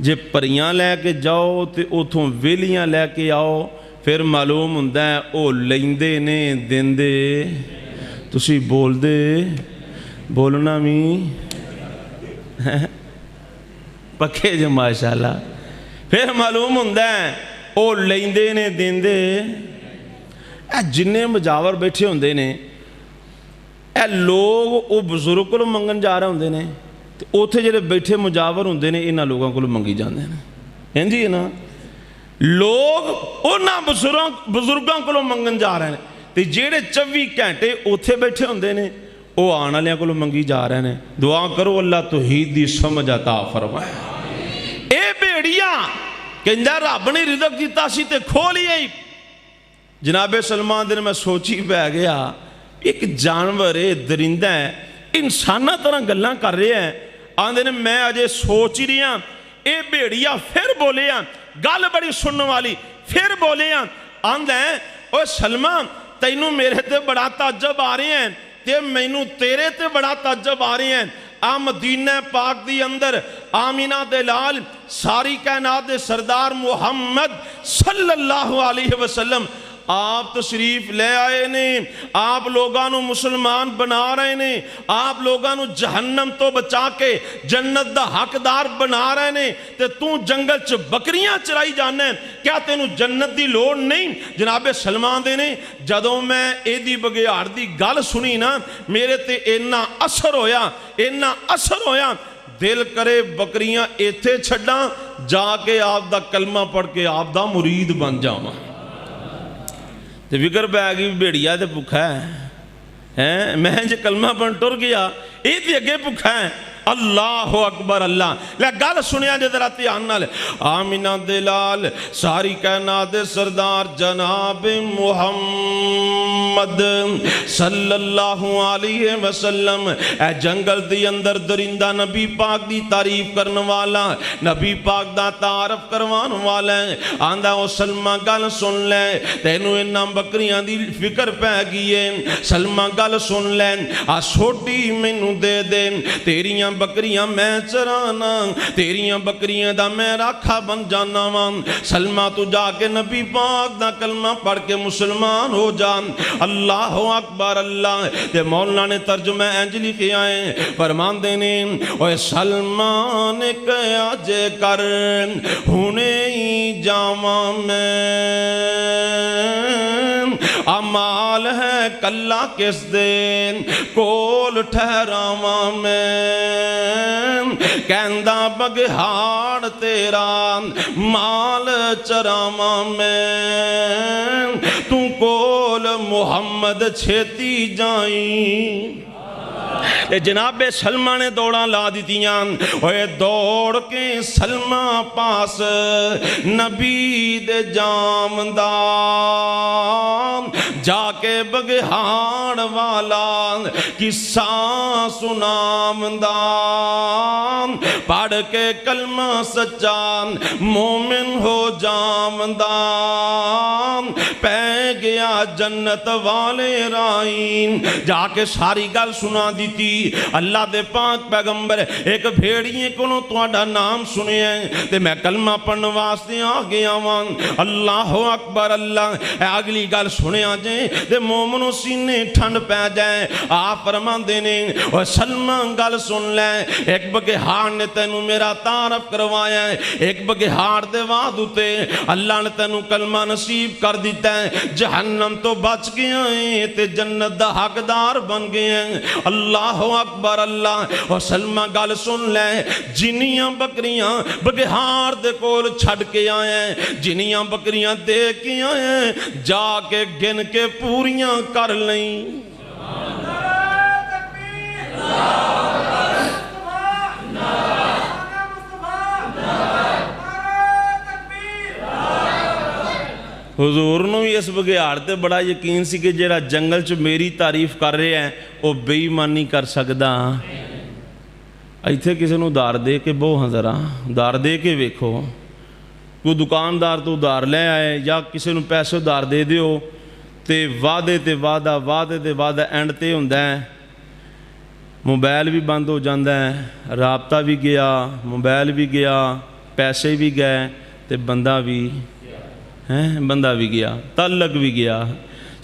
جے پریاں لے کے جاؤ تے اتھوں ویلیاں لے کے آؤ، پھر معلوم ہوندہ ہے او لیندے نے دیندے. تسی بول دے بولنا می پکے جو ماشاءاللہ. پھر معلوم ہوندہ ہے او لیندے نے دیندے. اے جنہیں مجاور بیٹھے ہوندے نے، اے لوگ او بزرگ کو منگن جا رہے ہوندے نے، اوتھے جڑے بیٹھے مجاور ہوندے نے انہاں لوگوں کو منگی جاندے نے. جی نا لوگ انہاں بزرگاں کو منگن جا رہے ہیں تے جڑے 24 گھنٹے اوتھے بیٹھے ہوندے نے او آن والےاں کو منگی جا رہے ہیں. دعا کرو اللہ توحید دی سمجھ عطا فرمائے. اے بیڑیا کہندا رب نے رزق دیتا سی تے کھو لیا. جناب سلمان دن میں سوچی پہ گیا ایک جانور ہے، درندہ ہے، انسانہ طرح گلاں کر رہے ہیں. آندے نے میں اجے سوچ ہی رہا. اے بیڑیا پھر بولے ہیں، گل بڑی سننے والی، پھر بولے ہیں. آندے ہیں اوہ سلمان تینوں میرے تے بڑا تعجب آ رہے ہیں تے مینوں تیرے تے بڑا تعجب آ رہے ہیں. مدینہ پاک دی اندر آمینہ دے لال ساری کائنات دے سردار محمد صلی اللہ علیہ وسلم آپ تشریف لے آئے نے. آپ لوگانو مسلمان بنا رہے نے، آپ لوگانو جہنم تو بچا کے جنت دا حقدار بنا رہے نے، تے تو جنگل چ بکریاں چرائی جانے. کیا تینو جنت دی لوڑ نہیں؟ جناب سلمان دے نے جدوں میں اے دی بگیار دی گل سنی نا میرے تے اینا اثر ہویا دل کرے بکریاں ایتھے چھڑاں جا کے آپ دا کلمہ پڑھ کے آپ دا مرید بن جاواں. تے فکر پہ آگی بیڑیا تے بکھا ہے، میں جے کلمہ پڑھ ٹر گیا اے تے اگے بکھا ہے. اللہ اکبر اللہ. لے گل سنیا جے ذرا دھیان نال. آمینہ دلال ساری کائنات سردار جناب محمد صلی اللہ علیہ وسلم اے جنگل دی اندر درندہ نبی پاک دی تعریف کرنے والا، نبی پاک دا تعارف کروان والا ہے. آندہ او سلمہ گل سن لے، تینوں انہاں بکریاں دی فکر پہ گئی ہے. سلمہ گل سن لے، سوٹی مینوں دے دے، تیریاں بکریاں میں چرانا، تیریاں بکریاں دا میں راکھا بن جانا وان. سلمہ تو جا کے نبی پاک دا کلمہ پڑھ کے مسلمان ہو جان. اللہ اکبر اللہ. تے مولانا نے ترجمہ انج لکھے آئے فرمان دینے اوے سلمہ نے کہا جے کر ہونے ہی جاواں میں امال ہے کلا کس دین کول ٹھہراواں میں کہندہ بگہاڑ تیرا مال چراواں میں تو کول محمد چھیتی جائیں. جناب سلمہ نے دوڑاں لا دیتیاں اوے دوڑ کے سلمہ پاس نبی دے جامدان جا کے بگہاڑ والا قصہ سنامدان پڑھ کے کلمہ سچا مومن ہو جامدان پہ گیا جنت والے رائن جا کے ساری گل سنا دیتی اللہ دے پاک پیغمبر ایک بھیڑیے کو تواڈا نام سنے ہیں تے میں کلمہ پڑھن واسطے آ گیا وان اللہ اکبر اللہ اگلی گل سنے آ جائیں تے مومنوں سینے ٹھنڈ پہ جائیں آپ فرمان دینے اور سلمہ گل سن لیں ایک بگہاڑ نے تینوں میرا تعارف کروایا ہے ایک بگہاڑ دے وعد ہوتے اللہ نے تینوں کلمہ نصیب کر دیتا ہے جہنم تو بچ گیا ہے تے جنت دا حقدار بن گئے ہیں اللہ اکبر اللہ اور سلمہ گل سن لیں جنیاں بکریاں بگہاڑ دے کول چھڑ کے آئے ہیں جنیاں بکریاں دے کے آئے ہیں جا کے گن کے پوریاں کر لیں حضور نو اس بگیاڑ تے بڑا یقین سی کہ جیڑا جنگل چ میری تعریف کر رہے ہیں وہ بے ایمانی کر سکدا ایتھے کسی نو ادار دے کے بہو ہاں ذرا ادار دے کے ویکھو کوئی دکاندار تو ادار لے آئے یا کسی نو پیسے ادار دے دیو تے وعدے تے وعدہ وعدے تے وعدہ اینڈ تے ہوندا ہے موبائل بھی بند ہو جاندہ ہے رابطہ بھی گیا موبائل بھی گیا پیسے بھی گئے تے بندہ بھی گیا تعلق بھی گیا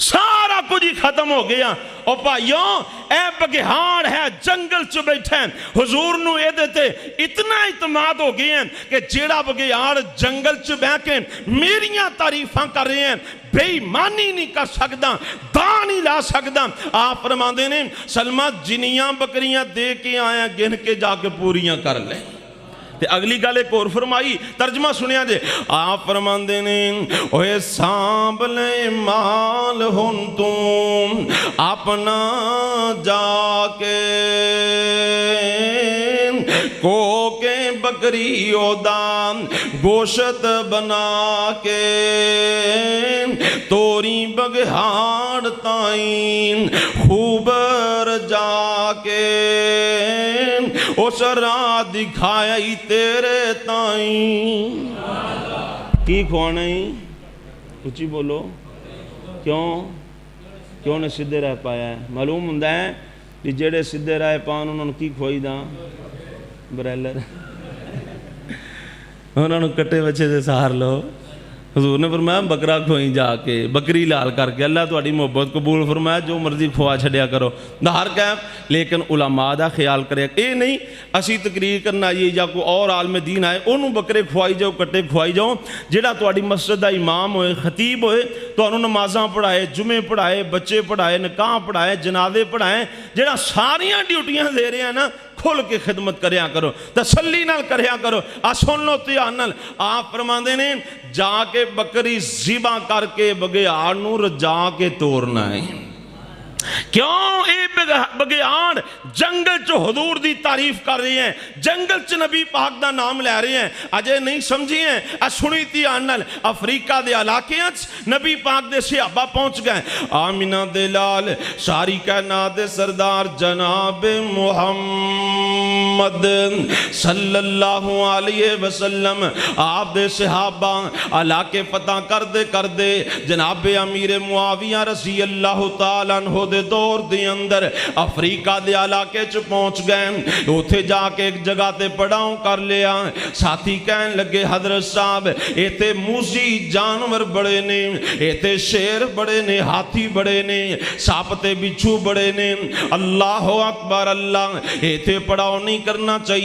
سارا کچھ ہی ختم ہو گیا اور بھائیوں اے بگہاڑ ہے جنگل چ بیٹھے حضور نو اے دیتے اتنا اعتماد ہو گئے ہیں کہ جیڑا بگہاڑ جنگل چ بیٹھ کے میریاں تعریفاں کر رہے ہیں بے ایمانی نہیں کر سکدا داں نہیں لا سکدا آپ فرماندے نے سلمہ جنیاں بکریاں دے کے آئے ہیں گن کے جا کے پوریاں کر لیں تے اگلی گل ایک اور فرمائی ترجمہ سنیا جے آپ فرماندے نے اوے سانب لے مال ہن تم اپنا جا کے کو کے بکری اودان گوشت بنا کے توری بگہاڑ تائیں خوبر جا کے اس راہ دکھائی تیرے تائیں کی کھوانا ہی اچھی بولو کیوں نے سدھے رہ پایا ہے معلوم ہوندہ ہے کہ جڑے سدھے رہ پان انہوں نے کی کھوائی دا برائلر انہوں نے کٹے بچے سے سہار لو حضور نے فرمایا بکرا کھوئیں جا کے بکری لال کر کے اللہ تہاڈی محبت قبول فرمایا جو مرضی کھوا چھڈیا کرو دہر کیف لیکن علماء دا خیال کرے اے نہیں اسی تقریر کرنا یہ یا کوئی اور عالم دین آئے انہوں بکرے کھوائی جاؤ کٹے کھوائی جاؤ جڑا تہاڈی مسجد دا امام ہوئے خطیب ہوئے تو انہوں نمازاں پڑھائے جمعے پڑھائے بچے پڑھائے نکاح پڑھائے جنازے پڑھائے جڑا ساریاں ڈیوٹیاں دے رہے ہیں نا کھول کے خدمت کریا کرو تسلی نال کریا کرو سن لو تیان نال آپ فرماندے نے جا کے بکری ذبح کر کے بگیاڑ نو رجا کے توڑنا ہے کیوں اے بگیاڑ جنگل چ حضور دی تعریف کر رہے ہیں جنگل چ نبی پاک دا نام لے رہے ہیں اجے نہیں سمجھی ہیں سنی تھی آنل افریقہ دے علاقے نبی پاک دے صحابہ پہنچ گئے آمینہ دے لال ساری کائنات دے سردار جناب محمد صلی اللہ علیہ وسلم آپ دے صحابہ علاقے فتح کر دے جناب امیر معاویہ رضی اللہ تعالیٰ عنہ دے دور دے اندر افریقہ دے علاقے چ پہنچ گئے اوتھے جا کے ایک جگہ تے پڑاؤں کر لیا ساتھی کہن لگے حضرت صاحب ایتے موزی جانور بڑے نے ایتے شیر بڑے نے ہاتھی بڑے نے ساپ تے بچھو بڑے نے اللہ اکبر اللہ ایتے پڑاؤں نہیں کرنا چاہیے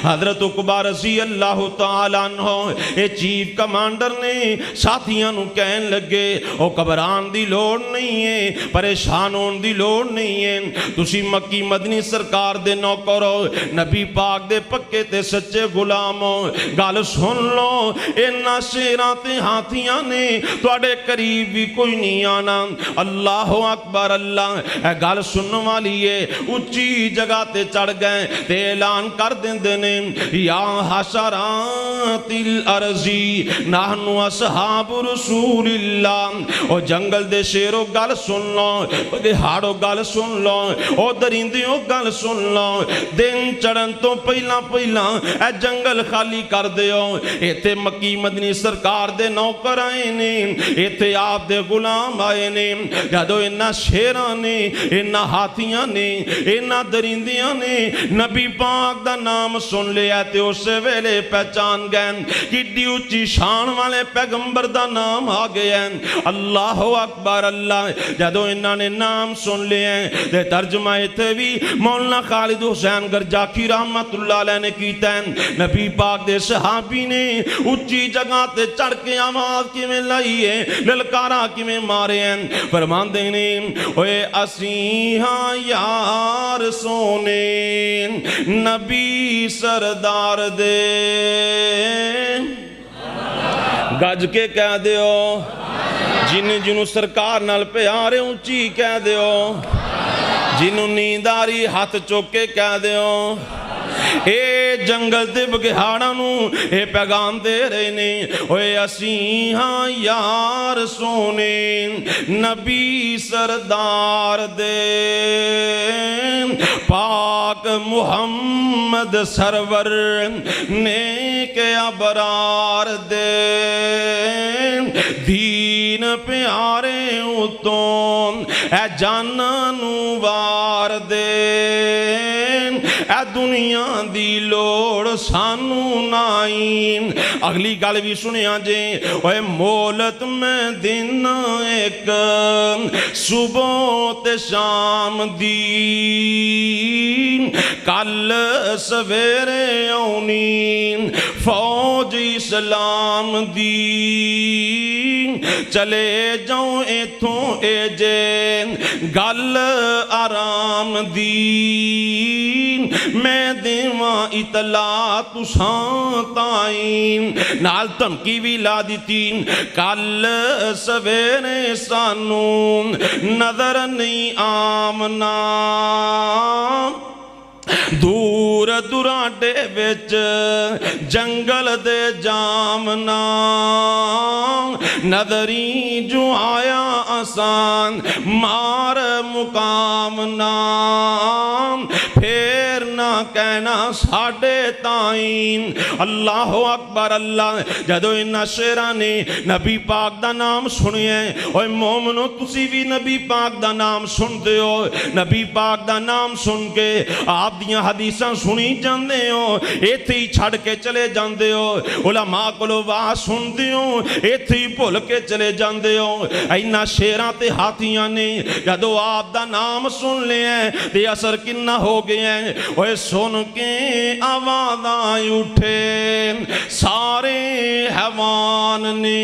حضرت عقبہ رضی اللہ تعالیٰ عنہ اے چیف کمانڈر نے ساتھیاں نو کہن لگے او گھبران دی لوڑ نہیں ہے پریشان ہون دی لوڑ نہیں ہے تسی مکی مدنی سرکار دے نوکر ہو نبی پاک دے پکے تے سچے غلام ہو گل سن لو اینا شیراں تے ہاتھیاں نے تواڈے قریب بھی کوئی نہیں آنا اللہ اکبر اللہ اے گل سنن والی ہے اچھی جگہ تے چڑھ گئے تے اعلان کر دیندے نے یا حشرات الارضی نحنو اصحاب رسول اللہ او جنگل دے شیرو گل سن لو او دہاڑو گل سن لو او درندیوں گل سن لو دن چڑھن تو پہلا پہلا اے جنگل خالی کر دیو ایتھے مکی مدنی سرکار دے نوکر آئے نے ایتھے آپ دے غلام آئے نے جدو انہاں شیراں نے انہاں ہاتھیاں نے انہاں درندیاں نے نبی پاک دا نام سن لیا تے اسے ویلے پہچان گئے کڈی اونچی شان والے پیغمبر دا نام آ گئے اللہ اکبر اللہ جدو انہاں نے نام سن لیا تے ترجمہ ایتھے بھی مولانا خالد حسین گرجاکی رحمت اللہ علیہ نے کیتا ہے نبی پاک دے صحابی نے اونچی جگہ تے چڑھ کے آواز کیویں لائی ہے للکارا کیویں مارے ہیں فرماندے نے اوے اسی ہاں یار سونے نبی سردار دے گج کے کہہ دیو جنوں سرکار نال پیارے اونچی کہہ دیو جنوں نینداری ہاتھ چوکے کہہ دیو اے جنگل دے بگہاڑاں نو اے پیغام دے رہے نے اوے اسی ہاں یار سونے نبی سردار دے پاک محمد سرور نیک ابرار دے دین پیارے اتوں اے جانانو وار دے اے دنیا دی لوڑ سانو نائیں اگلی گل بھی سنیا جے اوے مولت میں دن ایک صبح تے شام دی کل سویرے آنی فوج اسلام دی چلے جاؤں ایتھوں اے جے گل آرام دی میں دیواں اطلاع تساں تائیں نال دھمکی بھی لا دیتی کل سویرے سانو نظر نہیں آمنا دور دراڈے وچ جنگل دے جامنا نظری جو آیا آسان مار مقامنا پھر نہ کہنا ساڑھے تائیں اللہ اکبر اللہ جدو انہاں شیراں نے نبی پاک دا نام سنیے اوہ مومنو تسی بھی نبی پاک دا نام سن دے ہو نبی پاک دا نام سن کے آپ دیاں حدیثاں سنی جاندے ہو ایتھے ہی چھڑ کے چلے جاندے ہو علماء کولو واہ سن دے ہو ایتھے ہی بھول کے چلے جاندے ہو اینا شیراں تے ہاتھیاں نے جدو آپ دا نام سن لے ہیں تے اثر کنہ ہو گئے ہیں اوہ سن کے آوازاں اٹھے سارے حیوان نے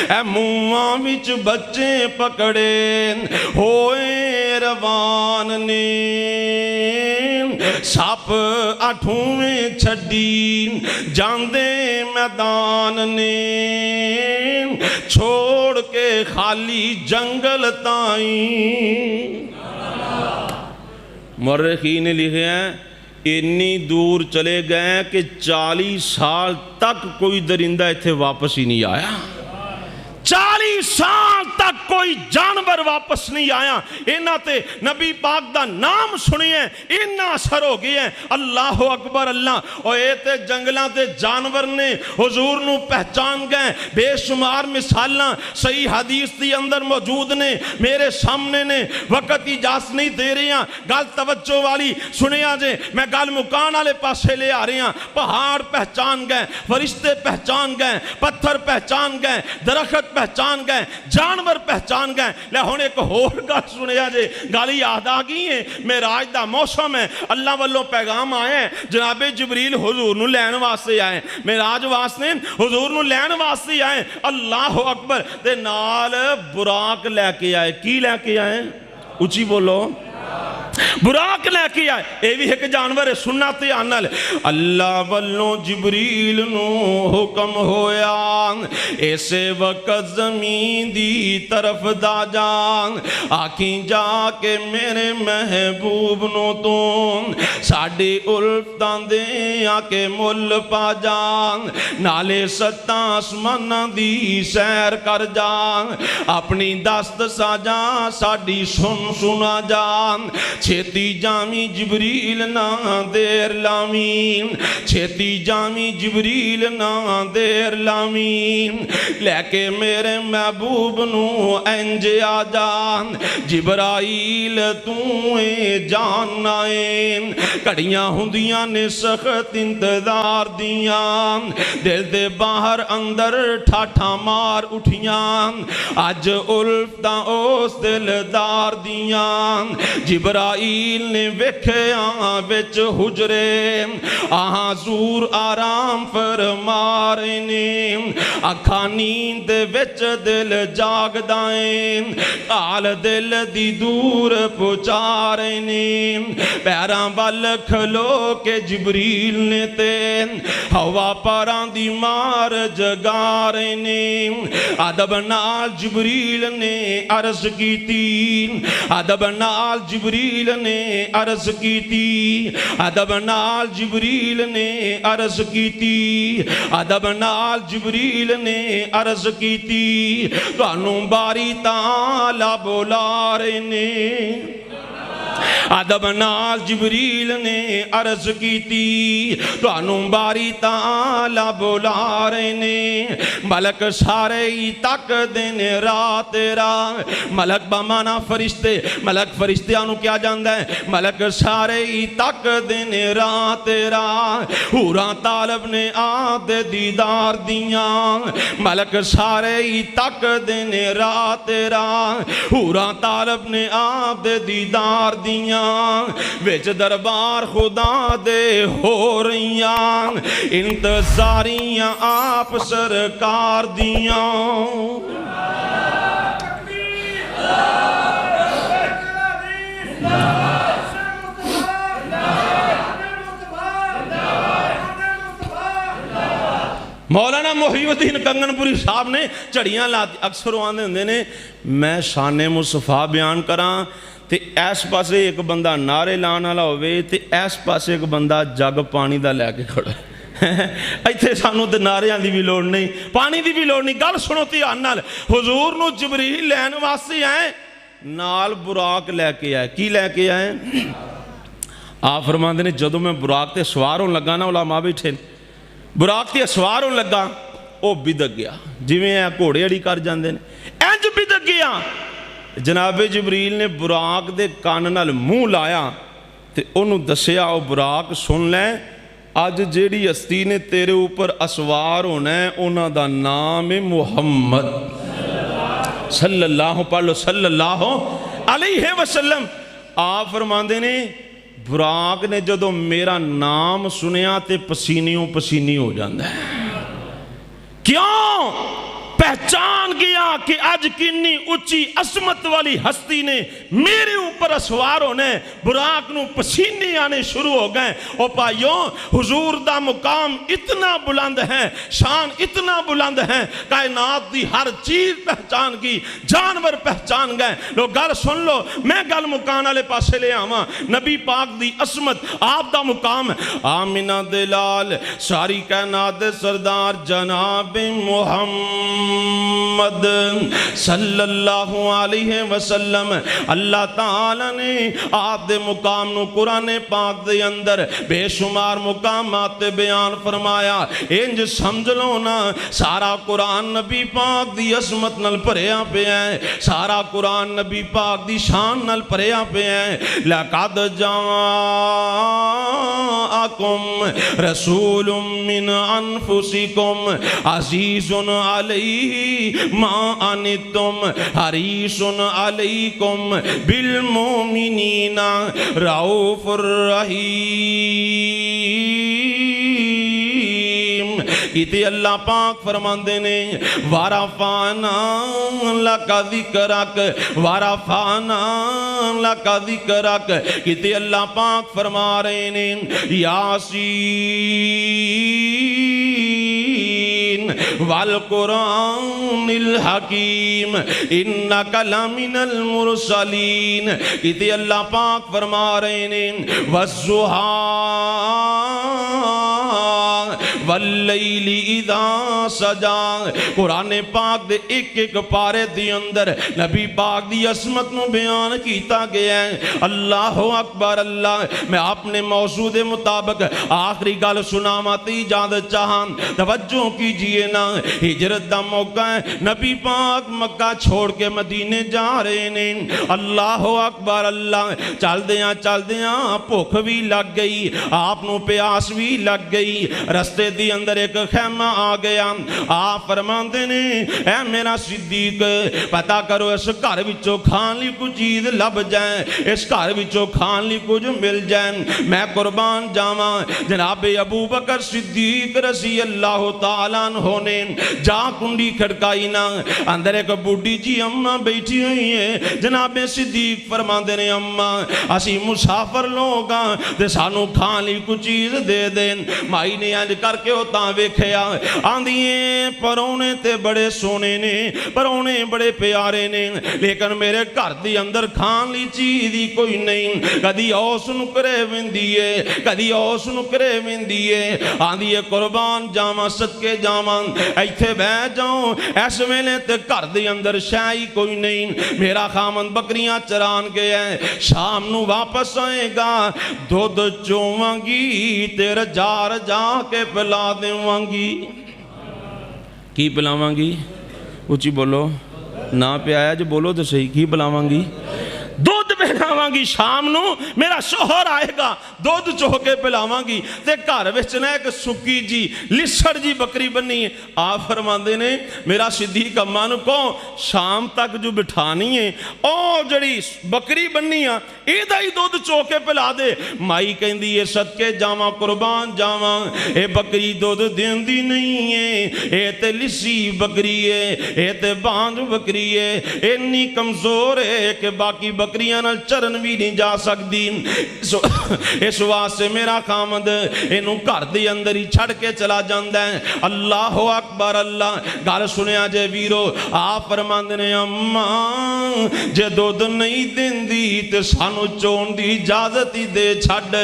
اے موہاں وچ بچے پکڑے ہوئے روان نے سپ اٹھویں چھڈی جاندے میدان نے چھوڑ کے خالی جنگل تائیں مورخین نے لکھے ہیں اتنی دور چلے گئے کہ 40 سال تک کوئی درندہ ایتھے واپس ہی نہیں آیا 40 سال تک کوئی جانور واپس نہیں آیا انہاں تے نبی پاک دا نام سنیے انہاں اثر ہو گئی ہے اللہ اکبر اللہ اور اے تے جنگلاں تے جانور نے حضور نو پہچان گئے بے شمار مثالاں صحیح حدیث دی اندر موجود نے میرے سامنے نے وقت اجازت نہیں دے رہے ہیں گل توجہ والی سنیا جے میں گل مکان والے پاسے لے آ رہے ہیں پہاڑ پہچان گئے فرشتے پہچان گئے پتھر پہچان گئے درخت پہچان گئے, جانور پہچان گئے. لے ہن ایک ہور گل سنیا جے, گل یاد آ گئی ہے. معراج دا موسم ہے, اللہ والوں پیغام آیا ہے, جناب جبریل حضور نو لین واسطے آئے, معراج واسطے حضور نو لین واسطے آئے. اللہ اکبر. تے نال براق لے کے آئے. کی لے کے آئے؟ اچھی بولو. براق لے کے آئے. اے بھی ایک جانور ہے, سننا تے آنال. اللہ والوں جبریل نو حکم ہویا, ایسے وقت زمین دی طرف دا جان, آکھیں جا کے میرے محبوب نو تو ساڑے الفتان دے آکے مل پا جان, نالے ستاں آسمانہ دی سیر کر جان, اپنی دست ساجا ساڑی سنا جان. چھیتی جامی جبریل نہ دیر لامین, چھیتی جامی جبریل نہ دیر لامین, لے کے میرے محبوب نو انج آ جان. جبرائیل تو جان آئے, کڑیاں ہندیاں نے سخت انتظار دیاں, دل دے باہر اندر ٹھاٹھا مار اٹھیاں, آج الفتاں اس دلدار دیاں. جبرائیل نے ویکھیاں وچ حجرے, آہاں زور آرام فرما رہے نے, اکھاں نیند وچ دل جاگ دائیں, کال دل دی دور پہنچا رہے نے. پیراں وال کھلو کے جبریل نے تے ہوا پراں دی مار جگا رہے نے. ادب نال جبریل نے عرض کیتی, ادب نال جبریل نے عرض کیتی, ادب نال جبریل نے عرض کیتی, ادب نال جبریل نے عرض کیتی. تانوں باری تعالی بلا رہے نے, ادب نال جبریل نے عرض کیتی, تانوں باری تعالی بلا رہے نے. ملک سارے ہی تک دن رات رات, ملک بمانا فرشتے, ملک فرشتیاں نو کیا جاندا ہے, ملک سارے ہی تک دن رات رات. حوراں طالب نے آد دیدار دیاں, ملک سارے ہی تک دن رات رات. حوراں طالب نے آد دیدار دیاں, وچ دربار خدا دے ہو رہیاں, انتظاریاں آپ سرکار دیاں. مولانا محی الدین کنگن پوری صاحب نے چڑیاں لاتی. اکثر آندے ہوندے نے میں شان مصطفیٰ بیان کراں تے ایس پاسے ایک بندہ نعرے لان والا ہوئے تے ایس پاسے ایک بندہ جگ پانی دا لے کے کھڑا. ایتھے سانو تے نعریاں دی بھی لوڑ نہیں, پانی دی بھی لوڑ نہیں. گل سنو دھیان نال. حضور نو جبریل لین واسطے آئے, نال براق لے کے آئے. کی لے کے آئے؟ آپ فرماندے نے جدوں میں براق تے سوار ہون لگا نا, علماء بیٹھے براق تے سوار ہون لگا, او بدک گیا. جویں گھوڑے اڑی کر جاندے نے انج بدک گیا. جناب جبریل نے براق دے کان نال منہ لایا تے انہوں دسیا, او براق سن لیں, آج جیڑی ہستی نے تیرے اوپر اسوار ہونا ہے انہاں دا نام محمد صلی اللہ پڑھ لو صلی اللہ علیہ وسلم. آپ فرماندے نے براق نے جدو میرا نام سنیا تے پسینیوں پسینی ہو جاندہ ہے. کیوں؟ پہچان گیا کہ آج کنی اچھی عظمت والی ہستی نے میرے اوپر اسوار ہونے. براق نو پسینے آنے شروع ہو گئے. او پائیوں, حضور دا مقام اتنا بلند ہے, شان اتنا بلند ہے, کائنات دی ہر چیز پہچان گئی, جانور پہچان گئے. لو گل سن لو, میں گل مکان والے پاسے لے آواں. نبی پاک دی عظمت, آپ دا مقام, آمینہ دلال ساری کائنات سردار جناب محمد صلی اللہ علیہ وسلم. اللہ تعالیٰ نے آپ دے مقام نو قرآن پاک دے اندر بے شمار مقامات بیان فرمایا. انج سمجھ لو نا, سارا قرآن نبی پاک دی عظمت نال بھریا پیا ہے, سارا قرآن نبی پاک دی شان نال بھریا پیا ہے. لقد جاءکم جاءکم رسول من انفسکم عزیز علیہ ما عنتم حریص علیکم بالمؤمنین رؤوف الرحیم۔ کیتے اللہ پاک فرماندے نے وَرَفَعْنَا لَكَ ذِكْرَكَ وَرَفَعْنَا لَكَ ذِكْرَكَ۔ کیتے اللہ پاک فرما رہے نے یاسین والقرآن الحکیم انک لمن المرسلین۔ کیتے اللہ پاک فرما رہے نے والضحیٰ واللیل اذا سجا۔ قرآن پاک دے ایک ایک پارے دی اندر نبی پاک دی عظمت نو بیان کیتا گیا ہے۔ اللہ اکبر اللہ۔ میں اپنے موضوع دے مطابق آخری گل سناواتی اجازت چاہاں، توجہ کیجئے نا۔ ہجرت دا موقع ہے، نبی پاک مکہ چھوڑ کے مدینے جا رہے نے۔ اللہ اکبر اللہ۔ چل دیاں بھوک بھی لگ گئی، آپ نو پیاس بھی لگ گئی۔ رستے دی اندر ایک خیمہ آ گیا، آپ فرماندے نے اے میرا صدیق پتا کرو اس گھر وچوں کھان لی کچھ چیز لب جائے، اس گھر وچوں کھان لی کچھ مل جائے، میں قربان جاواں۔ جناب ابو بکر صدیق رضی اللہ تعالیٰ عنہ نے جا کنڈی کھڑکائی نا، اندر ایک بوڑھی جی اماں بیٹھی ہوئی ہے۔ جناب صدیق فرماندے نے اماں اسی مسافر لوگ ہاں تے سانو کھان لی کچھ چیز دے دین۔ مائی نے انج کر کے ہوتا ویکھیا، آندیے پرونے تے بڑے سونے نے، پرونے بڑے پیارے نے، لیکن میرے گھر دی اندر کھان لی چیز ہی کوئی نہیں۔ کدی اوس نکرے ویندیے، کدی اوس نکرے ویندیے۔ آندیے قربان جاواں صدقے جاواں، ایتھے بیٹھ جاؤں، اس ویلے تے گھر دی اندر شے کوئی نہیں۔ میرا خامن بکریاں چران گیا ہے، شام نو واپس آئے گا، دودھ چوواں گی تیرا جار جا کے پلا دیواں گی۔ کی پلاواں گی؟ اچھی بولو، نہ پہ آیا جو بولو تو صحیح، کی پلاواں گی؟ دودھ پلاواں گی، شام نو میرا شوہر آئے گا، دودھ چوہ کے پلاواں گی۔ تے گھر وچ نہ ایک سکی جی لسڑ جی بکری بنی ہے۔ آپ فرماندے نے میرا صدیق اماں نو کو شام تک جو بٹھانی ہے او جڑی بکری بنی ہے ایدہ ہی دودھ چوہ کے پلا دے۔ مائی کہندی ہے صدقے جاواں قربان جاواں، اے بکری دودھ دیندی نہیں ہے، اے تے لسی بکری ہے، اے تے بانج بکری ہے، اینی کمزور ہے کہ باقی بکریاں نال چرن بھی نہیں جا سکتی۔ اس واسطے میرا خامد اینو گھر دی اندر ہی چھڑ کے چلا جاندا ہے۔ اللہ اکبر اللہ۔ گل سنیا جے ویرو، آپ فرماندے نے اماں جے دودھ نہیں دیندی تے سانو چون دی اجازت ہی دے چھڈ۔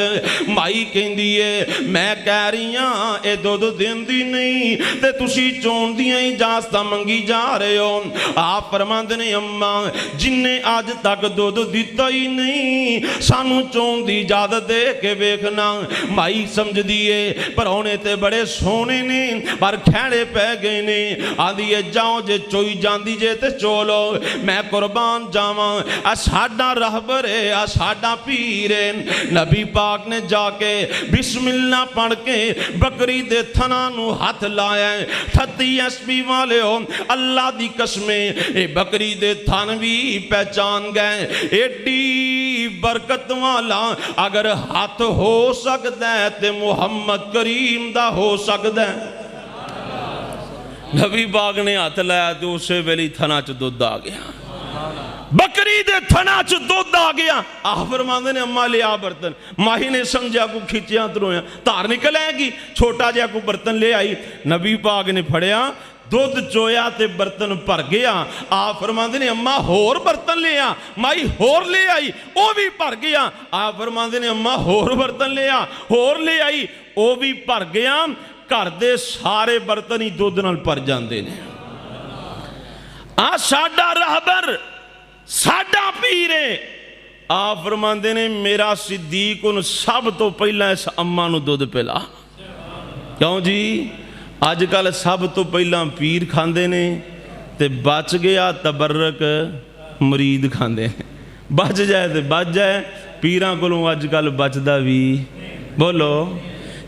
مائی کہندی ہے میں کہہ رہی ہاں اے دودھ دیندی نہیں تے تسی چون دیاں اجازتاں منگی جا رہے ہو۔ آپ فرماندے نے اماں جن نے آج تک دودھ دیتا ہی نہیں سانو چون دی اجازت دے کے ویکھنا۔ مائی سمجھ دیئے پرونے تے بڑے سونے نے پر کھیڑے پہ گئے نے۔ آدھیے جاؤ جے چوئی جاندی جے تے چولو، میں قربان جاواں ساڈا رہبر ہے، ساڈا پیر ہے۔ نبی پاک نے جا کے بسم اللہ پڑھ کے بکری دے تھنا نو ہاتھ لایا ہے۔ تھتی ایس پی والے ہو اللہ دی قسمیں اے بکری دے تھن بھی پہچان گئے۔ ایڈی برکت والا اگر ہاتھ ہو سکتا ہے تے محمد کریم دا ہو سکتا ہے۔ نبی پاک نے ہاتھ لایا تو اسے ویلی تھنا چ دودھ آ گیا، بکری دے تھنا چ دودھ آ گیا۔ آپ فرماندے نے اماں لیا برتن، ماہی نے سمجھا کو کھچیا ترویا تار نکل آئے گی، چھوٹا جا کو برتن لے آئی۔ نبی پاک نے پھڑیا دودھ چویا تے برتن پر گیا۔ آپ فرماندے نے اماں ہور برتن لے آ، مائی ہور لے آئی او بھی پر گیا۔ آپ فرماندے نے اماں ہور برتن لے آ، ہور لے آئی او بھی پر گیا۔ گھر دے سارے برتن ہی دودھ نال پر جاندے نے۔ ساڈا رہبر ساڈا پیر ہے۔ آپ فرماندے نے میرا صدیق ان سب تو پہلا اس اماں نو دودھ پلا۔ کیوں جی؟ آج کل سب تو پہلا پیر کھاندے نے تے بچ گیا تبرک مرید کھاندے ہیں۔ بچ جائے تے بچ جائے، پیراں کولوں آج کل بچدا بھی بولو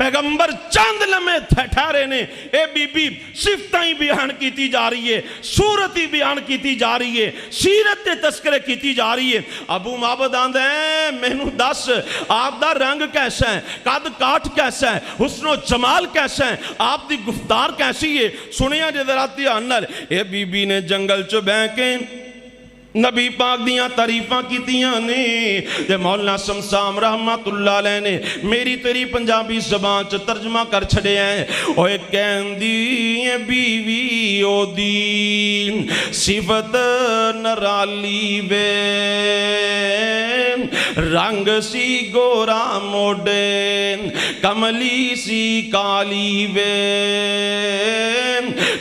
پیغمبر چند لمحے ٹھہرے نے اے بی بی صفتاں ہی بیان کیتی جا رہی ہے، صورت ہی بیان کیتی جا رہی ہے، سیرت تے تذکرے کیتی جا رہی ہے۔ ابو معبد آندے ہیں مینوں دس آپ دا رنگ کیسا ہے، قد کاٹ کیسا ہے، حسن و جمال کیسا ہے، آپ دی گفتار کیسی ہے؟ سنیا جے ذرا دھیان نال۔ اے بی بی نے جنگل چ بیٹھ کے نبی پاک دیاں تعریفاں کیتیاں نے تے مولانا شمسام رحمت اللہ علیہ نے میری تیری پنجابی زبان چ ترجمہ کر چھڑے ہیں۔ اوے کہندی اے بیوی او دی صفت نرالی وے، رنگ سی گورا موڈے کملی سی کالی وے،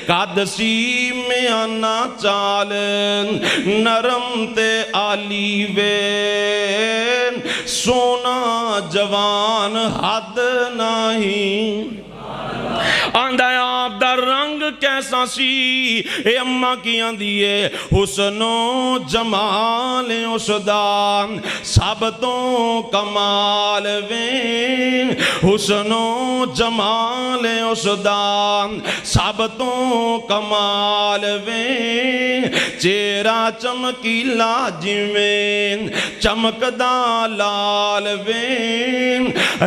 قد سی میانا چال نرم تے آلی وے، سونا جوان حد نہیں۔ آندہ آپ دا رنگ کیسا سی، اے اممہ کی آندیے حسن و جمال اس دا سب تو کمال وے، حسن و جمال اس دا سب تو کمال وے، چہرہ چمکیلا جویں چمکدا لال وے،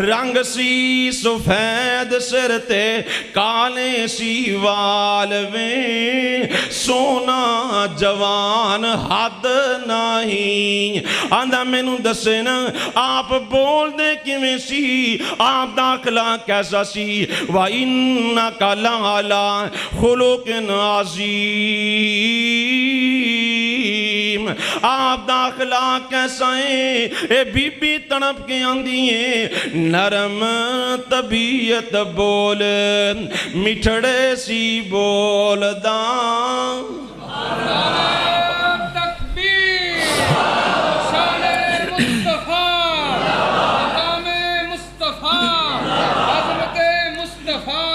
رنگ سی سفید سر تے کالے سی وال وے، سونا جوان حد نہیں۔ آندہ میں نو دسے نا آپ بول دے کیویں سی، آپ داخلہ کیسا سی، وَإِنَّكَ لَعَلَىٰ خُلُقٍ عَظِيمٍ، آپ داخلہ کیسا ہے؟ اے بی بی تڑپ کے آندھی ہے نرم طبیعت بول مٹھڑے سی بول داں۔ تکبیر، شان مصطفیٰ، مقام مصطفیٰ، عظمت مصطفیٰ،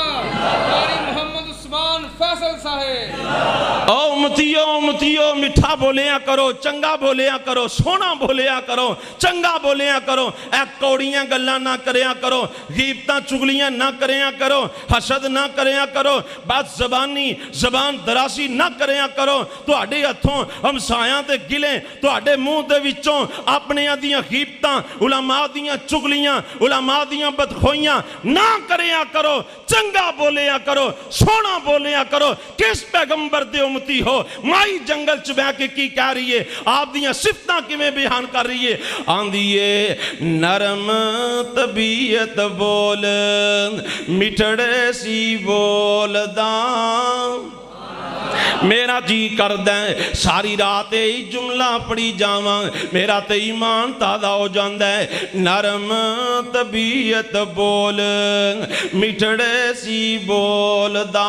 قاری محمد عثمان فیصل صاحب۔ او امتیو مٹھا بولیا کرو، چنگا بولیا کرو، سونا بولیا کرو، چنگا بولیا کرو، اے کوڑیاں گلاں نہ کریا کرو، غیبتاں چگلیاں نہ کریا کرو، حسد نہ کریا کرو، بات زبانی زبان دراسی نہ کریا کرو۔ تو آڑے ہتھوں ہمسایاں دے گلیں، تو آڑے منہ دے وچوں اپنے دیاں غیبتاں، علماء دیاں چگلیاں، علماء دیاں بدخوئیاں نہ کریا کرو، چنگا بولیا کرو، سونا بولیا کرو۔ کس پیغمبر دے امتی ہو؟ مائی جنگل چ بیٹھ کے کی کہہ رہی ہے؟ آپ دیاں صفتاں کیویں بیان کر رہی ہے؟ آندیے نرم طبیعت بول مٹھڑے سی بول داں۔ میرا جی کردہ ہے ساری رات ہی جملہ پڑھی جاواں، میرا تے ایمان تازہ ہو جاندہ ہے۔ نرم طبیعت بول مٹھڑے سی بول داں،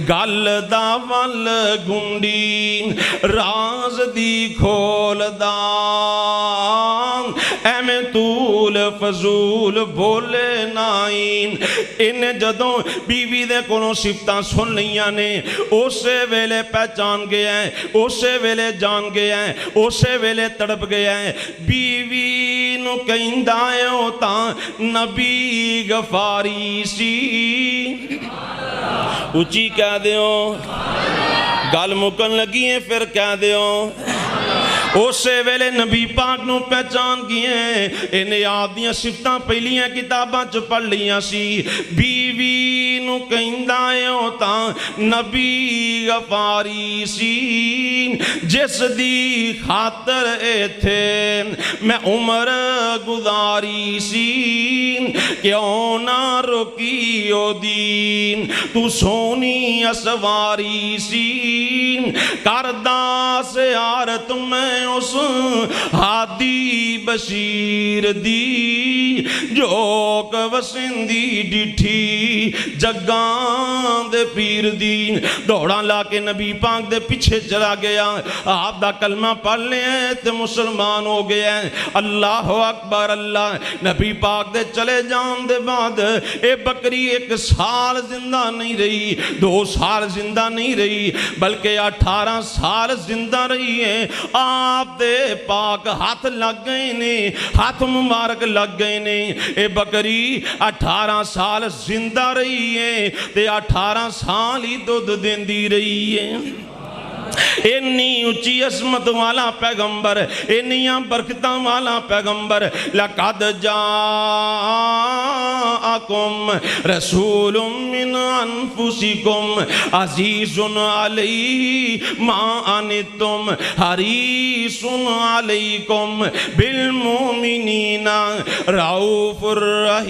گل دا ول گنڈی راز دی کھول داں، اے میں طول فضول بولے نائن۔ ان جدوں بیوی دے کونوں صفتاں سن لیاں نے، اسے ویلے پہچان گیا ہے، اسے ویلے جان گیا ہے، اسے ویلے تڑپ گیا ہے۔ بیوی نو کہندہ ہے ہوتا نبی غفاری سی، اچھی کہہ دیو، گل مکن لگی ہیں پھر کہہ دیو۔ اسے ویلے نبی پاک نو پہچان گئے، انہیں آدیاں صفتاں پہلیاں کتاباں چ پڑھ لیاں سی۔ بیوی نو کہندہ ہے ہوتا نبی غفاری سی، جس دی خاطر اے تھے میں عمر گزاری سی، کیوں نہ رکی او دین تو سونی اسواری سی، کردہ سے آرت میں اس ہادی بشیر دی، جو وسندی ڈٹھی جگان دے پیر دی۔ دوڑاں لا کے نبی پاک دے پیچھے چلا گیا، آپ دا کلمہ پڑھ لیں تے مسلمان ہو گیا ہے۔ اللہ اکبر اللہ۔ نبی پاک دے چلے جان دے بعد اے بکری 1 سال زندہ نہیں رہی، 2 سال زندہ نہیں رہی، بلکہ 18 سال زندہ رہی ہے۔ آپ دے پاک ہاتھ لگ گئے نے، ہاتھ مبارک لگ گئے نے، اے بکری 18 سال زندہ رہی ہے تے 18 سال ہی دودھ دیندی رہی ہے۔ انی اچھی عظمت والا پیغمبر، انیاں برکتاں والا پیغمبر، لَقَدْ جَاءَكُمْ رَسُولٌ مِّنْ أَنفُسِكُمْ عَزِيزٌ عَلَيْهِ مَا عَنِتُّمْ حَرِيصٌ عَلَيْكُمْ بِالْمُؤْمِنِينَ رَءُوفٌ رَحِيمٌ۔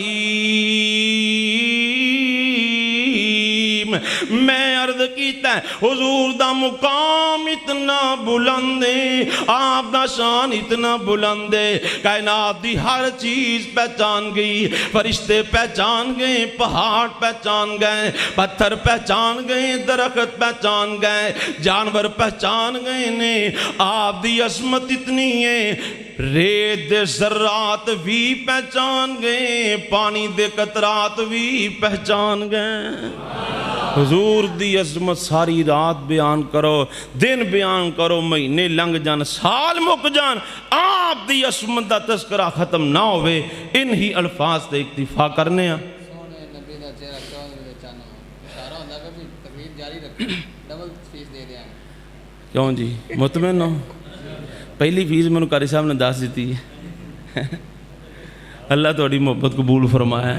میں عرض کیتا ہے حضور دا مقام اتنا بلند ہے، آپ دا شان اتنا بلند ہے، کائنات دی ہر چیز پہچان گئی، فرشتے پہچان گئے، پہاڑ پہچان گئے، پتھر پہچان گئے، درخت پہچان گئے، جانور پہچان گئے نے۔ آپ دی عظمت اتنی ہے، ریت دے ذرات بھی پہچان گئے، پانی دے قطرات بھی پہچان گئے۔ حضور دی عظمت ساری رات بیان کرو، دن بیان کرو، مہینے لنگ جان، سال مک جان، آپ دی عظمت دا تذکرہ ختم نہ ہوئے۔ انہی الفاظ تے اکتفا کرنے ہیں۔ سونے نبی دا چہرہ کیوں نہیں بچانا، اشارہ ہوتا ہے کہ تقریر جاری رکھیں، ڈبل فیس دے دیں۔ کیوں جی مطمئن ہو؟ پہلی فیس میں نے قاری صاحب نے 10 دیتی ہے۔ اللہ تہاڈی محبت قبول فرمایا ہے۔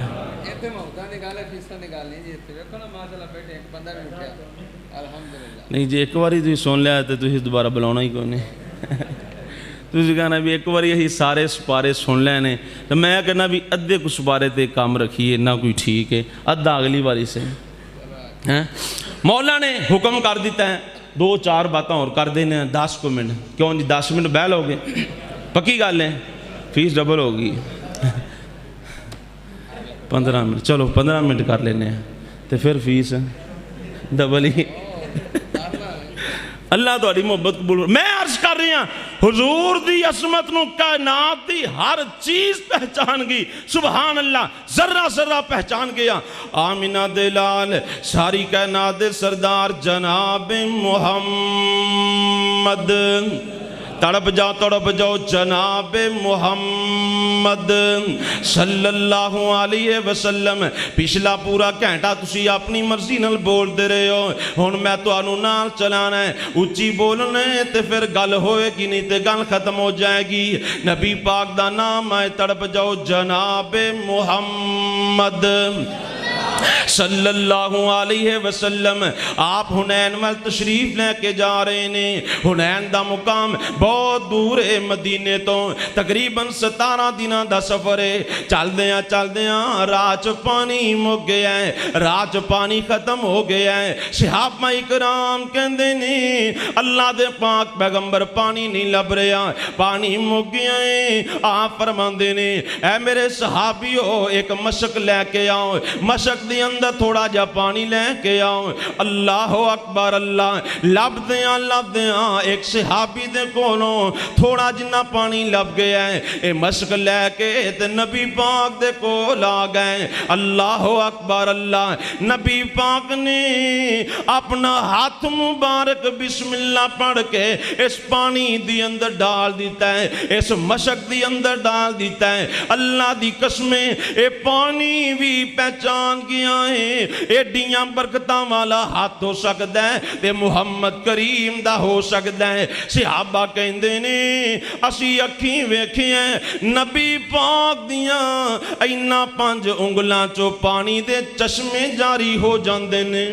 اتنے محبتاں نکالے، فیساں نکالنی جی، اتنے ویکھو نا ماشاءاللہ بیٹھے ایک بندہ بھی اٹھیا، الحمدللہ۔ نہیں جی ایک باری تھی سن لیا تو تھی دوبارہ بلاؤنا ہی کوئی نہیں۔ تھی کہنا بھی ایک باری ہی سارے سپارے سن لینے، تو میں کہنا بھی ادھے کو سپارے تے کام رکھیے نہ کوئی ٹھیک ہے، ادھا اگلی باری سے۔ مولا نے حکم کر دیتا ہے 2-4 باتیں اور کر دینے ہیں، 10 منٹ۔ کیوں جی 10 منٹ بیل ہو گئے؟ پکی گل ہے، فیس ڈبل ہوگی۔ 15 منٹ، چلو 15 منٹ کر لینے ہیں تو پھر فیس ڈبل ہی۔ اللہ تہاڈی محبت قبول۔ میں عرض کر رہی ہوں حضور دی عظمت نو کائنات دی ہر چیز پہچان گئی، سبحان اللہ، ذرہ ذرہ پہچان گیا۔ آمینہ دے لال ساری کائنات دے سردار جناب محمد، تڑپ جاؤ جناب محمد صلی اللہ علیہ وسلم۔ پچھلا پورا گھنٹہ تسی اپنی مرضی نال بول دے رہے ہو، ہن میں تانوں نال چلانا ہے، اچھی بولنا ہے تے پھر گل ہوئے گی نہیں تے گل ختم ہو جائے گی۔ نبی پاک دا نام ہے، تڑپ جاؤ جناب محمد صلی اللہ علیہ وسلم۔ آپ حنین میں تشریف لے کے جا رہے ہیں۔ حنین دا مقام بہت دور ہے مدینے تو، تقریباً 17 دنوں دا سفر ہے۔ چل دیاں راہ چ پانی مک گیا ہے، راہ چ پانی ختم ہو گیا ہے۔ صحابہ اکرام کہندے نے اللہ دے پاک پیغمبر پانی نہیں لب رہا، پانی مک گیا ہے۔ آپ فرماندے نے اے میرے صحابیو ایک مشک لے کے آؤ، مشک دی اندر تھوڑا جا پانی لے کے آؤ۔ اللہ اکبر، اللہ لب دیاں ایک صحابی دے کولوں تھوڑا جنہ پانی لب گیا ہے، اے مشک لے کے تے نبی پاک دے کول آ گئے۔ اللہ اکبر، اللہ نبی پاک نے اپنا ہاتھ مبارک بسم اللہ پڑھ کے اس پانی دی اندر ڈال دیتا ہے، اس مشک دی اندر ڈال دیتا ہے۔ اللہ دی قسمیں اے پانی بھی پہچان گیا ہے، ایڈیاں برکتاں والا ہاتھ ہو سکتا ہے تے محمد کریم دا ہو سکتا ہے۔ صحابہ کہندے نے اسی اکھیں ویکھے ہیں نبی پاک دیاں اینا 5 انگلاں چو پانی دے چشمے جاری ہو جاندے نے،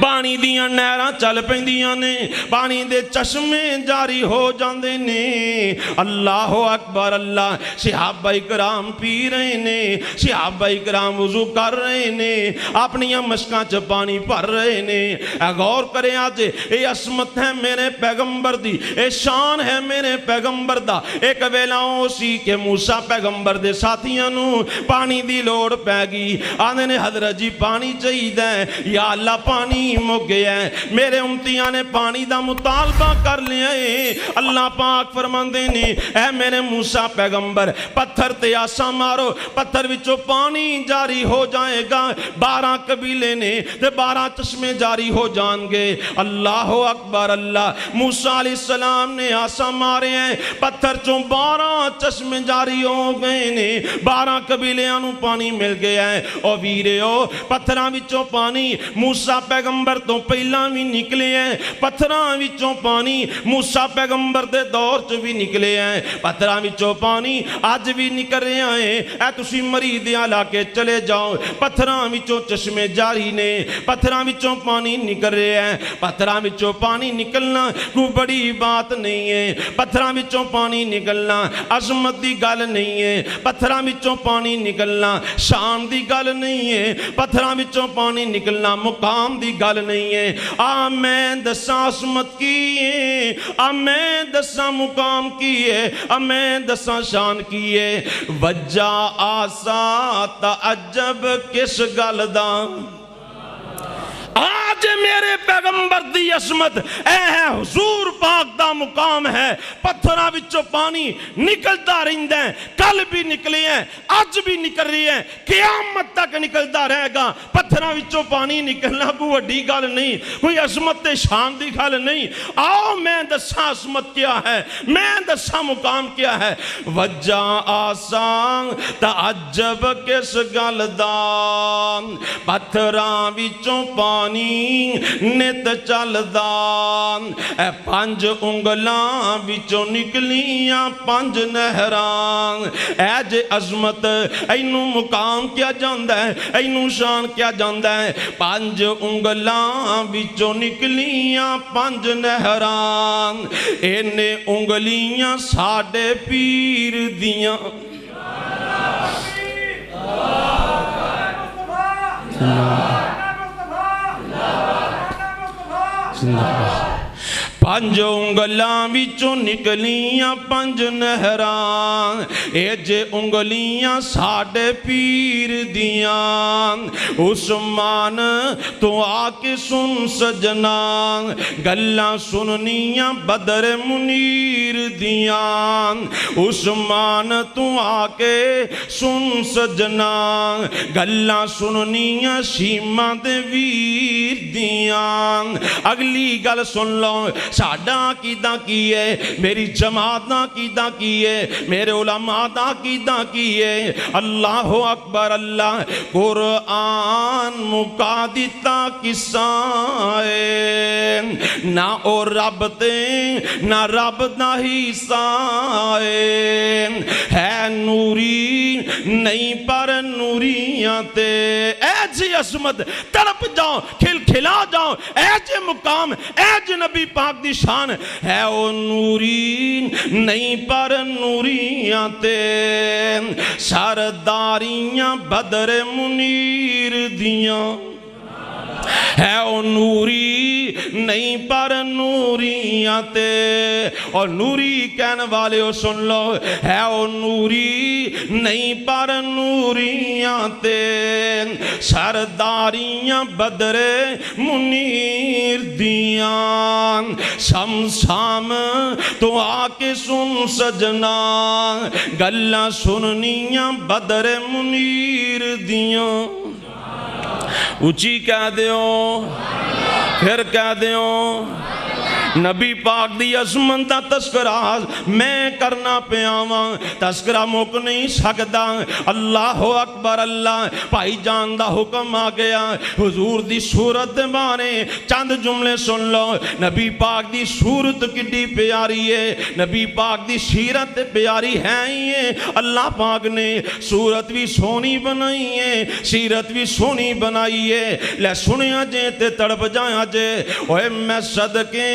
پانی دیاں نہراں چل پیندیاں نے، پانی دے چشمے جاری ہو جاندے نے۔ اللہ اکبر، اللہ صحابہ کرام پی رہے نے، صحابہ کرام وضو کر رہے نے، اپنی مشکاں چ پانی بھر رہے نے۔ اے غور کرے آج اے عظمت ہے میرے پیغمبر دی، اے شان ہے میرے پیغمبر دا۔ ایک ویلا اسی کہ موسیٰ پیغمبر دے ساتھیاں نو پانی دی لوڑ پہ گئی، آنے نے حضرت جی پانی چاہیے، یا اللہ پانی پانی مک گیا ہے، میرے امتیاں نے پانی دا مطالبہ کر لیا ہے۔ اللہ پاک فرماندے نے اے میرے موسیٰ پیغمبر پتھر تے آسا مارو، پتھر وچوں پانی جاری ہو جائے گا، 12 قبیلے نے تے 12 چشمے جاری ہو جان گے۔ اللہ اکبر اللہ، موسیٰ علیہ السلام نے آسا مارے ہیں، پتھر چوں 12 چشمے جاری ہو گئے نے، 12 قبیلیاں نوں پانی مل گیا ہے۔ او ویریو پتھراں وچوں پانی موسیٰ پیغمبر تو پہلا بھی نکلے ہیں، پتھراں وچوں پانی موسیٰ پیغمبر دے دور چ بھی نکلے ہیں، پتھراں وچوں پانی آج بھی نکل رہے ہیں۔ اے تسی مریدیاں علاقے چلے جاؤ، پتھراں وچوں چشمے جاری نے، پتھراں وچوں پانی نکل رہے ہیں۔ پتھراں وچوں پانی نکلنا کوئی بڑی بات نہیں ہے، پتھراں وچوں پانی نکلنا عظمت دی گل نہیں ہے، پتھراں وچوں پانی نکلنا شان دی گل نہیں ہے، پتھراں وچوں پانی نکلنا مقام دی گل نہیں ہے۔ میں دساں عظمت کی ہے، میں دساں مقام کی ہے، میں دساں شان کی ہے۔ وجہ آسا تعجب کس گل دا، آج میرے پیغمبر دی عظمت اے ہے حضور پاک دا مقام ہے۔ پتھراں وچوں پانی نکلتا رہندا ہے، کل بھی نکلے ہیں، آج بھی نکل رہی ہے، قیامت تک نکلتا رہے گا۔ پتھراں وچوں پانی نکلنا کوئی وڈی گل نہیں، کوئی عظمت تے شان دی گل نہیں۔ آؤ میں دساں عظمت کیا ہے، میں دساں مقام کیا ہے۔ وجہ آسان تعجب کس گل دا، پتھراں وچوں پانی نت چلدا، اے 5 انگلاں وچوں نکلیاں 5 نہراں۔ اے جے عظمت اینو مقام کیا جاندا ہے، اینو شان کیا جاندا ہے۔ 5 انگلاں وچوں نکلیاں 5 نہراں، اینے انگلیاں ساڈے پیر دیاں۔ پانچ انگلاں وچوں نکلیاں 5 نہراں، اے جے انگلیاں ساڈے پیر دیاں۔ عثمان تو آ کے سن سجنا، گلاں سننیاں بدر منیر دیاں۔ عثمان تو آ کے سن سجنا، گلاں سننیاں شیماں دے ویر دیاں۔ اگلی گل سن لو، ساڈا عقیدہ کی ہے، میری جماعت دا عقیدہ کی ہے، میرے علماء دا عقیدہ کی ہے۔ اللہ اکبر اللہ، قرآن مکا دیتا قصہ ہے، نہ او رب تے نہ رب دا حصہ ہے، نوری نہیں پر نوریاں تے۔ اے جی عظمت تڑپ جاؤ، کھل کھلا جاؤ، اے جی مقام، اے جی نبی پاک دی شان ہے، او نوری نہیں پر نوریاں تے، سرداریاں بدر منیر دیاں۔ ہے او نوری نہیں پر نوریاں تے، اور نوری کہنے والے ہو سن لو، ہے او نوری نہیں پر نوریاں تے، سرداریاں بدر منیر دیاں۔ شام تو آ کے سن سجنا، گلاں سننیاں بدر منیر دیاں۔ اچھی کہہ دیو، پھر کہہ دیو، نبی پاک دی عظمت دا تذکرہ میں کرنا پیاواں، تذکرہ مک نہیں سکدا۔ اللہ اکبر اللہ، بھائی جان دا حکم آ گیا، حضور دی صورت دے بارے چند جملے سن لو۔ نبی پاک دی صورت کڈی پیاری ہے، نبی پاک دی سیرت پیاری ہے ہی ہے۔ اللہ پاک نے صورت بھی سونی بنائی ہے، سیرت بھی سونی بنائی ہے۔ لے سنیا جے تے تڑپ جایا جے، اوے میں صدقے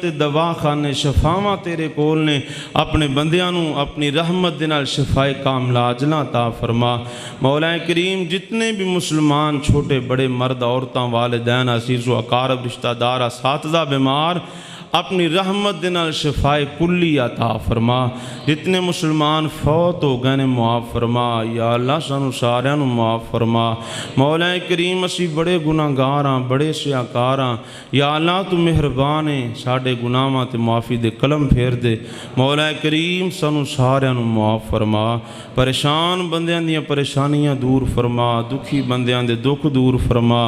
تے دوا خانے شفاواں تیرے کول نے، اپنے بندیاں نو اپنی رحمت دے نال شفائے کاملہ عاجلاں عطا فرما۔ مولا کریم جتنے بھی مسلمان چھوٹے بڑے مرد عورتاں والدین عزیز و اقارب رشتہ دار اساتذہ بیمار اپنی رحمت دے نال شفائے کلی عطا فرما۔ جتنے مسلمان فوت ہو گئے نے معاف فرما، یا اللہ سانو ساریاں نو معاف فرما۔ مولا کریم اسی بڑے گناہگار ہاں، بڑے سیاکار ہاں، یا اللہ تو مہربان ہے، ساڈے گناہاں تے معافی دے قلم پھیر دے۔ مولا کریم سانو ساریاں نو معاف فرما، پریشان بندیاں دیاں پریشانیاں دور فرما، دکھی بندیاں دے دکھ دور فرما،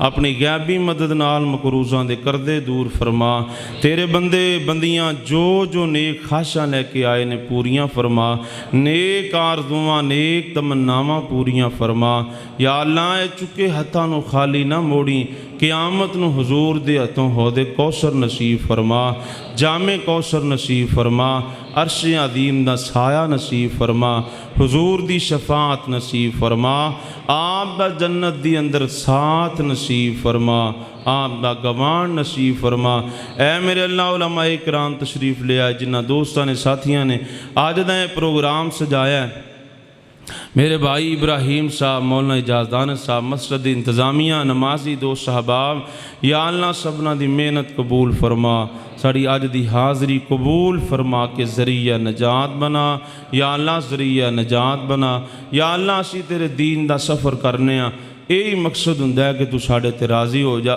اپنی غیبی مدد نال مقروضاں دے قرضے دور فرما۔ تیرے بندے بندیاں جو نیک خواہشاں لے کے آئے نے پوریاں فرما، نیک آرزوواں نیک تمناواں پوریاں فرما۔ یا اللہ اے چکے ہتھاں نو خالی نہ موڑی، قیامت نو حضور دے ہتھوں حوض کوثر نصیب فرما، جامع کوثر نصیب فرما، عرش عظیم دا سایہ نصیب فرما، حضور دی شفاعت نصیب فرما، آپ دا جنت دی اندر ساتھ نصیب فرما، آپ دا گوان نصیب فرما۔ اے میرے اللہ علماء کرام تشریف لے آئے، جنہ دوستاں نے ساتھیاں نے آج دا یہ پروگرام سجایا ہے، میرے بھائی ابراہیم صاحب، مولانا اجازدان صاحب، مسجد انتظامیہ، نمازی دوست احباب، یا اللہ سبنا دی محنت قبول فرما، ساڑی آج دی حاضری قبول فرما کے ذریعہ نجات بنا، یا اللہ ذریعہ نجات بنا۔ یا اللہ اسی تیرے دین دا سفر کرنے ہاں، یہی مقصد ہوں ہے کہ تو ساڑے تے راضی ہو جا۔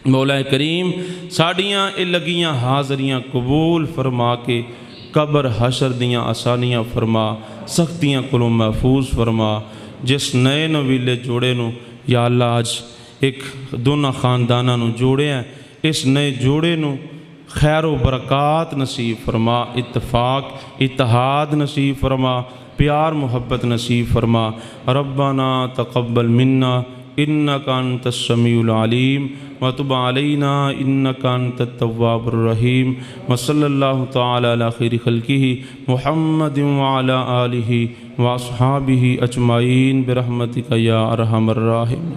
مولا کریم ساڑیاں اے لگیاں حاضریاں قبول فرما کے قبر حشر دیاں آسانیاں فرما، سختیاں کلوں محفوظ فرما۔ جس نئے نویلے جوڑے نو یا اللہ آج ایک دونوں خاندانہ نو جوڑے ہیں، اس نئے جوڑے نو خیر و برکات نصیب فرما، اتفاق اتحاد نصیب فرما، پیار محبت نصیب فرما۔ ربنا تقبل منا انک انت السمیع العلیم وتب علینا انک انت التواب الرحیم، وصلی اللہ تعالی علی خیر خلقہ محمد وعلی آلہ واصحابہ اجمعین برحمتک یا ارحم الراحمین۔